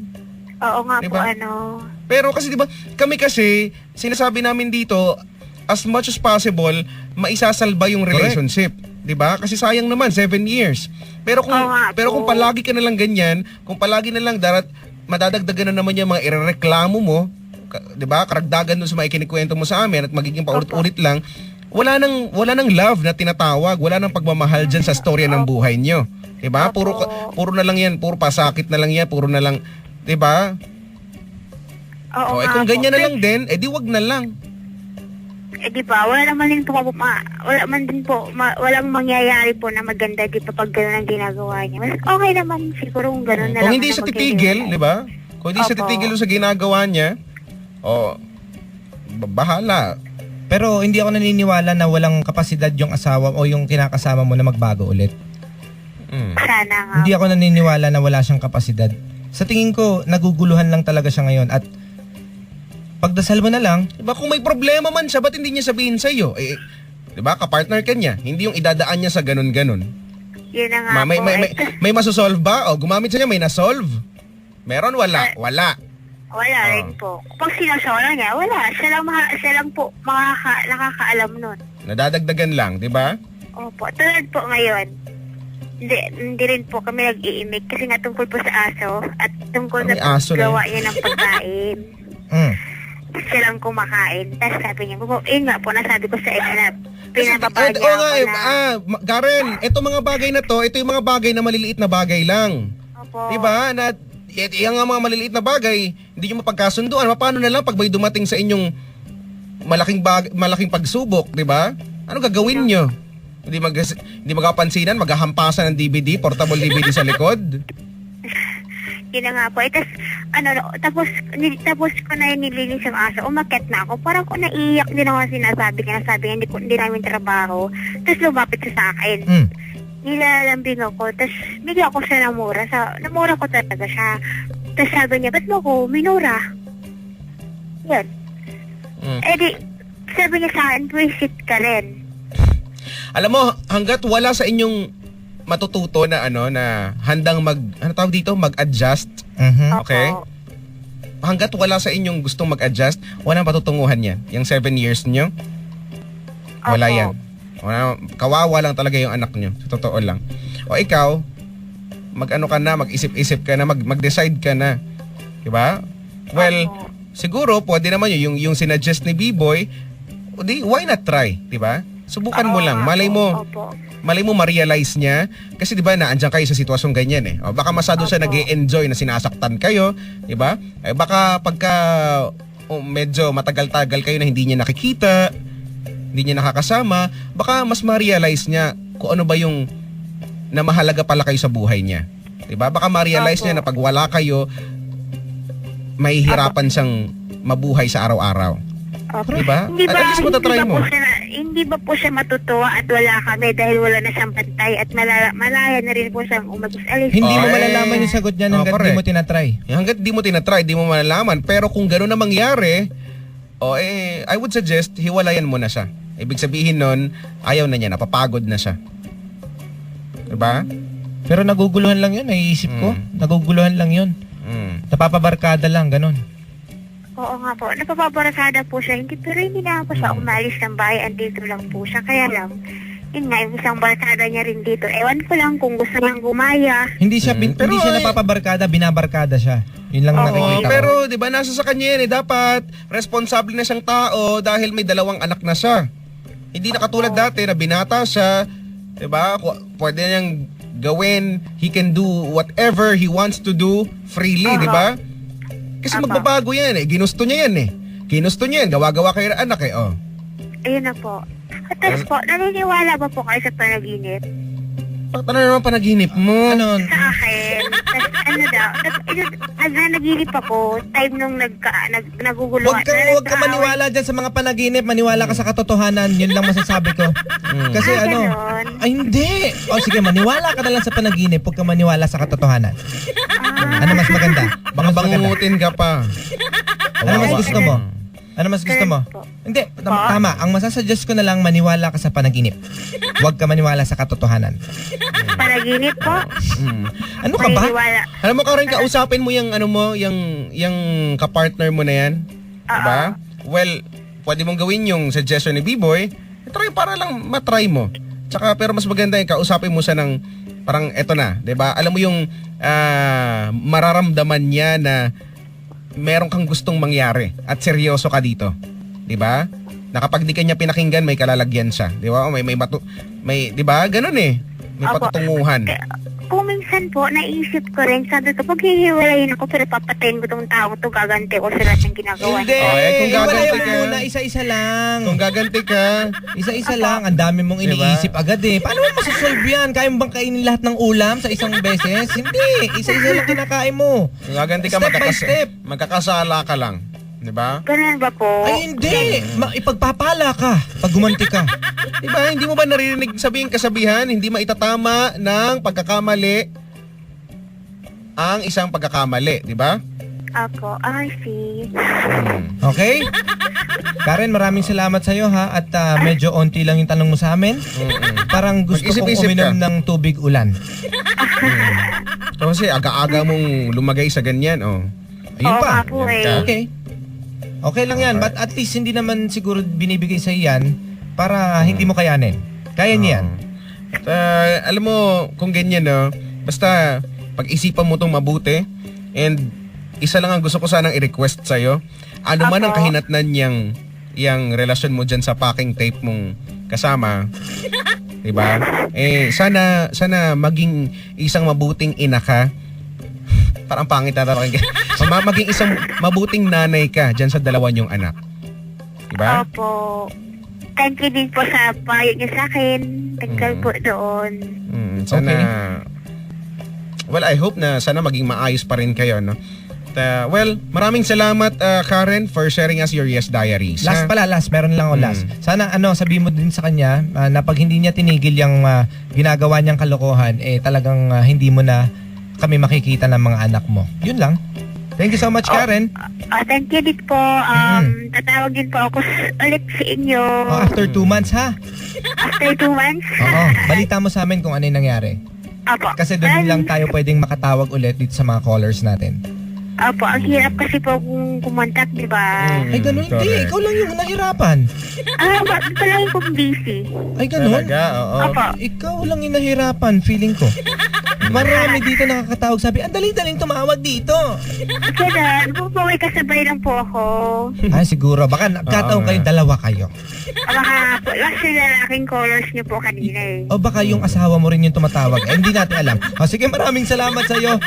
Oo nga Diba? po, Pero kasi diba, kami kasi, sinasabi namin dito, as much as possible, maisasalba yung relationship. Diba? Kasi sayang naman, 7 years. Pero kung kung palagi ka na lang ganyan, kung palagi na lang madadagdagan na naman yung mga irereklamo mo, diba? Karagdagan dun sa mga ikinikwento mo sa amin at magiging paulit-ulit lang, wala nang love na tinatawag, wala nang pagmamahal dyan sa storya ng buhay nyo. Diba? Puro na lang yan, puro pasakit na lang yan, puro na lang, diba? Oo nga Kung po. ganyan na lang din, di wag na lang. Di ba? Wala naman din po, walang mangyayari po na maganda di pa pag gano'n ang ginagawa niya. Mas okay naman siguro kung gano'n na lang. Kung hindi siya titigil, di ba? Kung hindi siya Opo. titigil sa ginagawa niya, bahala. pero hindi ako naniniwala na walang kapasidad yung asawa o yung kinakasama mo na magbago ulit. Sana nga. Hindi ako naniniwala na wala siyang kapasidad. Sa tingin ko, naguguluhan lang talaga siya ngayon at pagdasal mo na lang. Diba, kung may problema man siya, ba't hindi niya sabihin sa'yo? Diba, kapartner ka niya. Hindi yung idadaan niya sa ganun-ganun. Yun na nga po. May masosolve ba? O, gumamit siya niya, may nasolve. Meron, wala. Wala. Wala rin po. Pag sinasola niya, wala. Siya lang po nakakaalam nun. Nadadagdagan lang, diba? Opo. Tulad po ngayon. Hindi rin po kami nag-iimik kasi nga tungkol po sa aso at tungkol May sa aso na gawa niya ng pagkain. Siya lang kumakain. Tapos sabi niya, yun nga po, nasabi ko sa inyo na pinababa niya Oo nga ako eh, na. Karen, ito mga bagay na to, ito yung mga bagay na maliliit na bagay lang. Opo. Diba? Na, yung mga maliliit na bagay, hindi nyo mapagkasunduan. Paano na lang pag may dumating sa inyong malaking pagsubok, diba? Ano gagawin nyo? Hindi magapansinan, maghahampasan ng DVD, portable DVD sa likod. Yun na nga po. Tapos ko na yung nilinis yung aso. Umakyat na ako. Parang ko naiiyak din ako sinasabi niya. Sabi niya, hindi namin trabaho. Tapos lumapit siya sa akin. Nilalambing ako. Tapos bigla ako siya namura. Namura ko talaga siya. Tapos sabi niya, ba't mo ko minura? Yan. Sabi niya sa akin, visit ka rin. Alam mo, hanggat wala sa inyong matututo na na handang mag-adjust. Okay? Opo. Hanggat wala sa inyong gustong mag-adjust, walang patutunguhan yan. Yung 7 years nyo, wala Opo. yan. Kawawa lang talaga yung anak nyo. Sa totoo lang. O ikaw, mag-isip-isip ka na, mag-decide ka na. Diba? Well, Opo. siguro, pwede naman yung sinuggest ni B-Boy, why not try? Diba? Subukan mo lang. Malay mo ma-realize niya kasi 'di ba naandiyan kayo sa sitwasyong ganyan eh. O baka masyado siya nag-e-enjoy na sinasaktan kayo, 'di ba? Eh baka pagka medyo matagal-tagal kayo na hindi niya nakikita, hindi niya nakakasama, baka mas ma-realize niya kung ano ba yung na mahalaga pala kayo sa buhay niya. 'Di ba? Baka ma-realize niya na pag wala kayo mahihirapan siyang mabuhay sa araw-araw. Opo. Diba? Hindi ba, At least matatry mo. Hindi ba po siya matutuwa at wala kami dahil wala na siyang pantay at malaya na rin po siyang umagis-alis. Hindi mo Okay. malalaman yung sagot niya hanggat correct. di mo tinatry. Hanggat di mo tinatry, di mo malalaman. Pero kung gano'n na mangyari, I would suggest, hiwalayan mo na siya. Ibig sabihin nun, ayaw na niya, napapagod na siya. Diba? Pero naguguluhan lang yun, naiisip ko. Naguguluhan lang yun. Napapabarkada lang, ganun. Oo nga po. Napapabarasada po siya. Pero hindi na po siya umalis ng bahay. Andito lang po siya. Kaya lang, yun nga, yung isang barkada niya rin dito. Ewan ko lang kung gusto niyang gumaya. Hindi siya Pero hindi siya napapabarkada, binabarkada siya. Yun lang Oo. nakikita ko. Pero di ba nasa sa kanya yan eh, dapat responsable na siyang tao dahil may 2 anak na siya. Hindi na katulad dati na binata siya, di ba? Pwede niyang gawin, he can do whatever he wants to do freely, di ba? Kasi magbabago yan eh. Ginusto niya yan eh. Ginusto niya yan. Gawa-gawa kayo ng anak eh. Oh. Ayun na po. At tapos po, naniniwala ba po kayo sa panaginip? Ano naman panaginip mo? Ano? Sa akin. Tapos ano daw, naginip ako, time nung naguguluhan. Huwag ka maniwala dyan sa mga panaginip. Maniwala ka sa katotohanan. Yun lang masasabi ko. Kasi Ganon. ay hindi. O sige, maniwala ka na lang sa panaginip. Huwag ka maniwala sa katotohanan. Ano mas maganda? Baka bangungutin ka pa. Ano mas gusto mo? Ano mas gusto mo? Po. Hindi, tama. Ang masasuggest ko na lang, maniwala ka sa panaginip. Huwag ka maniwala sa katotohanan. Panaginip po? Ano ka ba? Maniniwala. Alam mo, Karen, kausapin mo yung yung kapartner mo na yan. Diba? Well, pwede mong gawin yung suggestion ni B-Boy. Try para lang matry mo. Tsaka, pero mas maganda yung kausapin mo siya ng parang eto na. Diba? Alam mo yung mararamdaman niya na meron kang gustong mangyari at seryoso ka dito. 'Di ba? Na kapag di kanya pinakinggan, may kalalagyan siya. 'Di ba? May 'di ba? Ganun eh. May Opo. patutunguhan. Kung minsan po, naisip ko rin, sabi ko, pag hihiwalayin ako, pero papatayin ko tong tao to, gaganti ko sa lahat ng ginagawa Hindi. niya. kung gaganti Hiwalayan ka. muna, isa-isa lang. Kung gaganti ka, Isa-isa lang. Ang dami mong Diba? iniisip agad eh. Paano mo masasolve yan? Kaya mo bang kainin lahat ng ulam sa isang beses? Hindi. Isa-isa lang kinakain mo. kung gaganti ka, Step by step. magkakasala ka lang. 'Di ba? Ganun ba po? Ay, hindi. Ipagpapala ka pag gumanti ka. Diba? Hindi mo ba naririnig sabihin kasabihan, hindi maitatama ng pagkakamali ang isang pagkakamali, di ba? Ako, I see. Okay? Karen, maraming salamat sa iyo ha. At medyo onti lang yung tanong mo sa amin. Parang gusto kong Mag-isip-isip uminom ka. ng tubig ulan. Kasi aga-aga mong lumagay sa ganyan, oh. Ayun Oo pa. nga po eh. Okay. Okay lang yan. But at least hindi naman siguro binibigay sa yan para hindi mo kayanin. Kaya niya yan. Alam mo, kung ganyan, no, basta pag-isipan mo itong mabuti. And isa lang ang gusto ko sanang i-request sa'yo. Ano man ang Apo. kahinatnan yang relasyon mo dyan sa packing tape mong kasama. Diba? Sana maging isang mabuting ina ka. Parang pangit na talaga. Maging isang mabuting nanay ka dyan sa dalawa niyong anak. Diba? Opo. Thank you din po sa payo niyo sa akin. Taggal po doon. Sana, Okay. well, I hope na sana maging maayos pa rin kayo, no? Well, maraming salamat, Karen, for sharing us your Yes Diaries. Last ha? pala, meron lang ako last. Sana sabihin mo din sa kanya na pag hindi niya tinigil yung ginagawa niyang kalokohan, talagang hindi mo na kami makikita ng mga anak mo. Yun lang. Thank you so much, Karen. Thank you din po. Tatawag din po ako ulit sa inyo. After 2 months, ha? After 2 months. Oo. Balita mo sa amin kung ano yung nangyari. Opo. Kasi doon lang tayo pwedeng makatawag ulit dito sa mga callers natin. Opo, ang hirap kasi po kung kumontak, di ba? Ay, ganun. Hindi, correct. ikaw lang yung nahirapan. Bakit pala yung kung busy? Ay, ganun. Talaga, oo. Opo. Ikaw lang yung nahirapan, feeling ko. Marami dito nakakatawag, sabi, ang dali-daling tumawag dito. Kaya na, po may kasabay lang po ako. Ay, siguro. Baka nagkataon Oo kayo, nga. dalawa kayo. Baka po, kasi lalaking colors niyo po kanina eh. O baka yung asawa mo rin yung tumatawag. Hindi natin alam. O sige, maraming salamat sa iyo,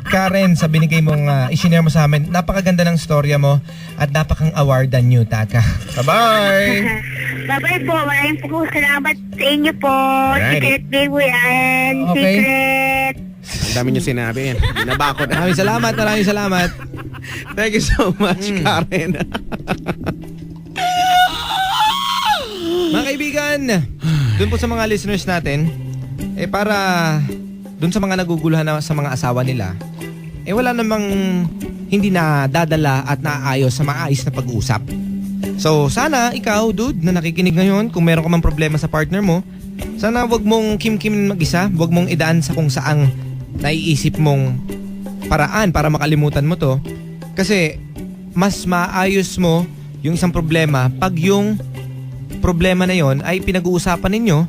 Karen, sa binigay mong isinare mo sa amin. Napakaganda ng storya mo at napakang awardan nyo, Taka. Bye-bye! Bye-bye po. Maraming po salamat sa inyo po. Alrighty. Secret day po yan. Okay. Secret. Ang dami niyo sinabi yan. Binabakot. Maraming salamat. Thank you so much, Karen. Mga kaibigan, dun po sa mga listeners natin, para dun sa mga naguguluhan na sa mga asawa nila, wala namang hindi na dadala at naaayos sa maayos na pag-uusap. So sana ikaw, dude, na nakikinig ngayon, kung meron ka mang problema sa partner mo, sana wag mong kim-kim mag-isa, wag mong idaan sa kung saang naiisip mong paraan para makalimutan mo to. Kasi mas maayos mo yung isang problema pag yung problema na yon ay pinag-uusapan ninyo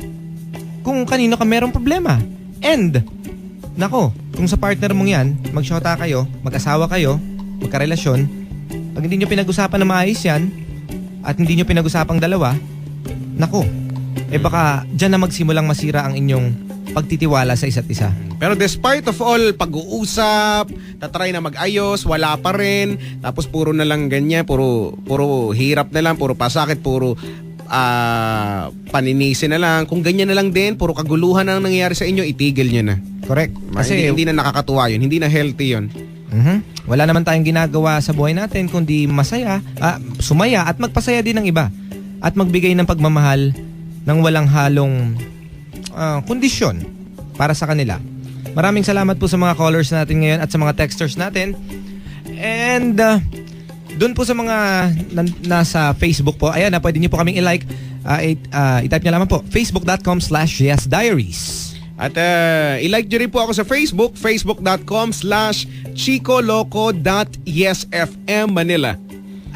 kung kanino ka merong problema. And, nako, kung sa partner mong yan, magsyota kayo, mag-asawa kayo, magkarelasyon, pag hindi nyo pinag-usapan na maayos yan, at hindi nyo pinag-usapang dalawa, nako, baka dyan na magsimulang masira ang inyong pagtitiwala sa isa't isa. Pero despite of all pag-uusap, tatry na mag-ayos, wala pa rin, tapos puro na lang ganyan, puro hirap na lang, puro pasakit, puro paninisi na lang. Kung ganyan na lang din, puro kaguluhan ang nangyayari sa inyo, itigil nyo na. Correct. Kasi hindi na nakakatuwa yun, hindi na healthy yun. Wala naman tayong ginagawa sa buhay natin kundi masaya, sumaya at magpasaya din ng iba. At magbigay ng pagmamahal ng walang halong kondisyon para sa kanila. Maraming salamat po sa mga callers natin ngayon at sa mga texters natin. And doon po sa mga nasa Facebook po, ayan, pwede niyo po kaming i-like. I-type niyo lamang po, facebook.com/yesdiaries. At i-like nyo rin po ako sa Facebook, facebook.com/chicoloco.yesfm Manila.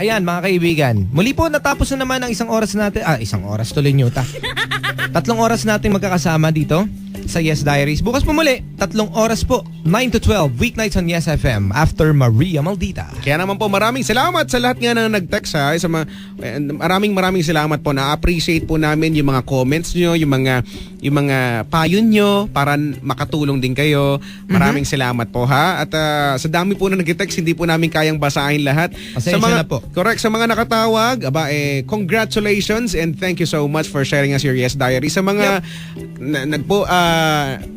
Ayan mga kaibigan, muli po natapos na naman ang isang oras natin. Isang oras tuloy nyo ta. 3 oras natin magkakasama dito sa Yes Diaries. Bukas po muli, 3 oras po, 9 to 12, weeknights on Yes FM after Maria Maldita. Kaya naman po maraming salamat sa lahat nga na nag-text ha. Maraming salamat po. Na-appreciate po namin yung mga comments nyo, yung mga payo nyo para makatulong din kayo. Maraming salamat po ha. At sa dami po na nag-text, hindi po namin kayang basahin lahat. Pasensya Sa mga, na po. Correct. Sa mga nakatawag, congratulations and thank you so much for sharing us your Yes Diary. Sa mga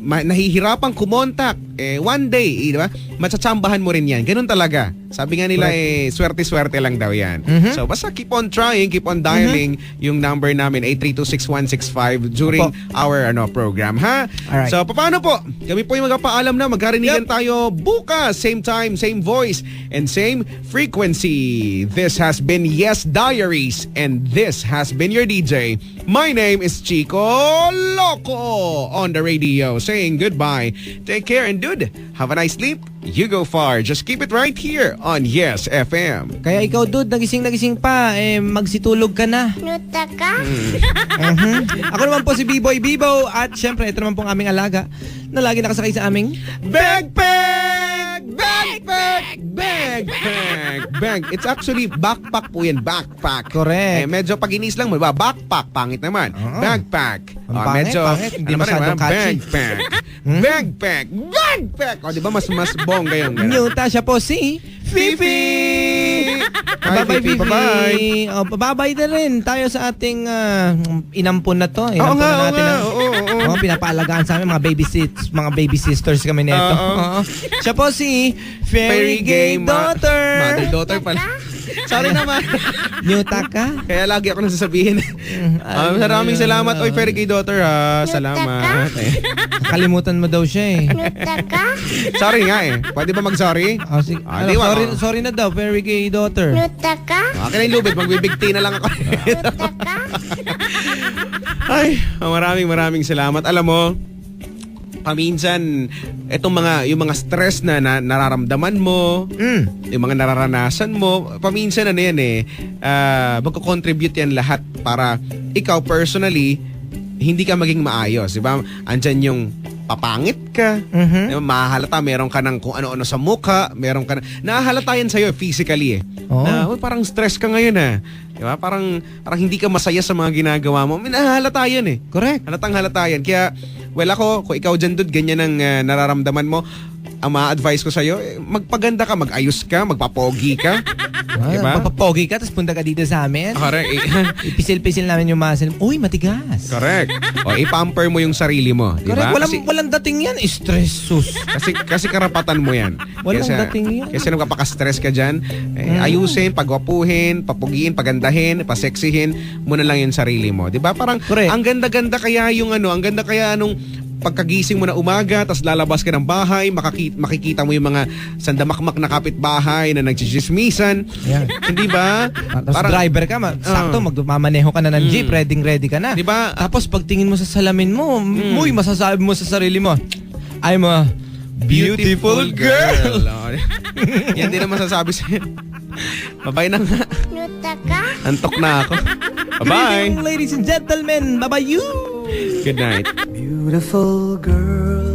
nahihirapang kumontak, one day, di ba? Matsatsambahan mo rin yan. Ganun talaga. Sabi nga nila, swerte-swerte lang daw yan. So, basta keep on trying, keep on dialing yung number namin, 8326165 during our program, ha? Alright. So, paano po? Kami po yung magpapaalam na magkarinigan tayo bukas. Same time, same voice, and same frequency. This has been Yes Diaries, and this has been your DJ. My name is Chico Loco on the radio, saying goodbye. Take care, and dude, have a nice sleep. you go far. Just keep it right here on Yes FM. Kaya ikaw, dude, nagising pa, magsitulog ka na. Nuta ka? Ako naman po si B-Boy Bibo at syempre, ito naman pong aming alaga na lagi nakasakay sa aming Backpack! Backpack! Backpack! Bag. It's actually backpack po yan. Backpack. Correct. Medyo pag inis lang mo, diba? Backpack, pangit naman. Oo. Backpack. Ang pangit, pangit. Hindi ano pa rin, masyadong catchy. Backpack. Backpack. Backpack. O, diba? Mas bongga yung gano'n. Newta siya po si Fifi! Hi, Bye-bye, Fifi. Fifi. Bye-bye. Oh, babay na rin tayo sa ating inampun na to. Oo Inampun nga, na oo natin. nga. ang- Oo, oo. Oo, pinapaalagaan sa amin mga baby sisters kami nito. Oo. Oo. Siya po si Fairy Gay Daughter. Mother daughter pala. Sorry naman. Newta ka? Kaya lagi ako nasasabihin. Maraming salamat. Oy, Fairy Gay Daughter ha. Salamat. Kalimutan mo daw siya eh. Nuta ka? Sorry nga eh. Pwede ba mag-sorry? Oh, sige. Ah, Ano, di ba? sorry na daw, Fairy Gay Daughter. Nuta ka? Okay na yung lubid. Magbibigti na lang ako. Nuta ka? Ay, maraming salamat. Alam mo, paminsan, yung mga stress na nararamdaman mo, yung mga nararanasan mo, paminsan ano yan magko-contribute yan lahat para ikaw personally, hindi ka maging maayos. Diba? Andyan yung papangit ka, diba? Mahahalata, meron ka ng kung ano-ano sa mukha, meron ka nahahalata yan sa'yo physically eh. Oo. Na, parang stress ka ngayon Diba? Parang hindi ka masaya sa mga ginagawa mo. Nahahalata yan eh. Correct. Halatang halata yan. Kaya, well ako, kung ikaw dyan dude, ganyan ang nararamdaman mo, ang ma-advise ko sa'yo, magpaganda ka, mag-ayos ka, magpapogi ka. Diba? Papapogi ka, tapos punta ka dito sa amin. Correct. Ipisil-pisil namin yung muscle. Uy, matigas. Correct. O, ipamper mo yung sarili mo. Diba? Correct. Walang dating yan. Stress, sus. Kasi karapatan mo yan. Walang dating yan. Kasi nagpapaka-stress ka dyan, ayusin, pagwapuhin, papugiin, pagandahin, paseksihin mo na lang yung sarili mo. Diba? Parang, Correct. ang ganda-ganda kaya nung pagkagising mo na umaga, tas lalabas ka ng bahay, makikita mo yung mga sandamakmak na kapitbahay na nagchichismisan. Yeah. Hindi ba? Tapos driver ka, sakto, magmamaneho ka na ng jeep, ready ka na. Diba? Tapos pagtingin mo sa salamin mo, uy, masasabi mo sa sarili mo, I'm a beautiful girl. Yan din ang masasabi sa'yo. Bye-bye na nga. Nuta ka? Antok na ako. Bye-bye. Ladies and gentlemen, bye-bye you! Good night. Beautiful girl.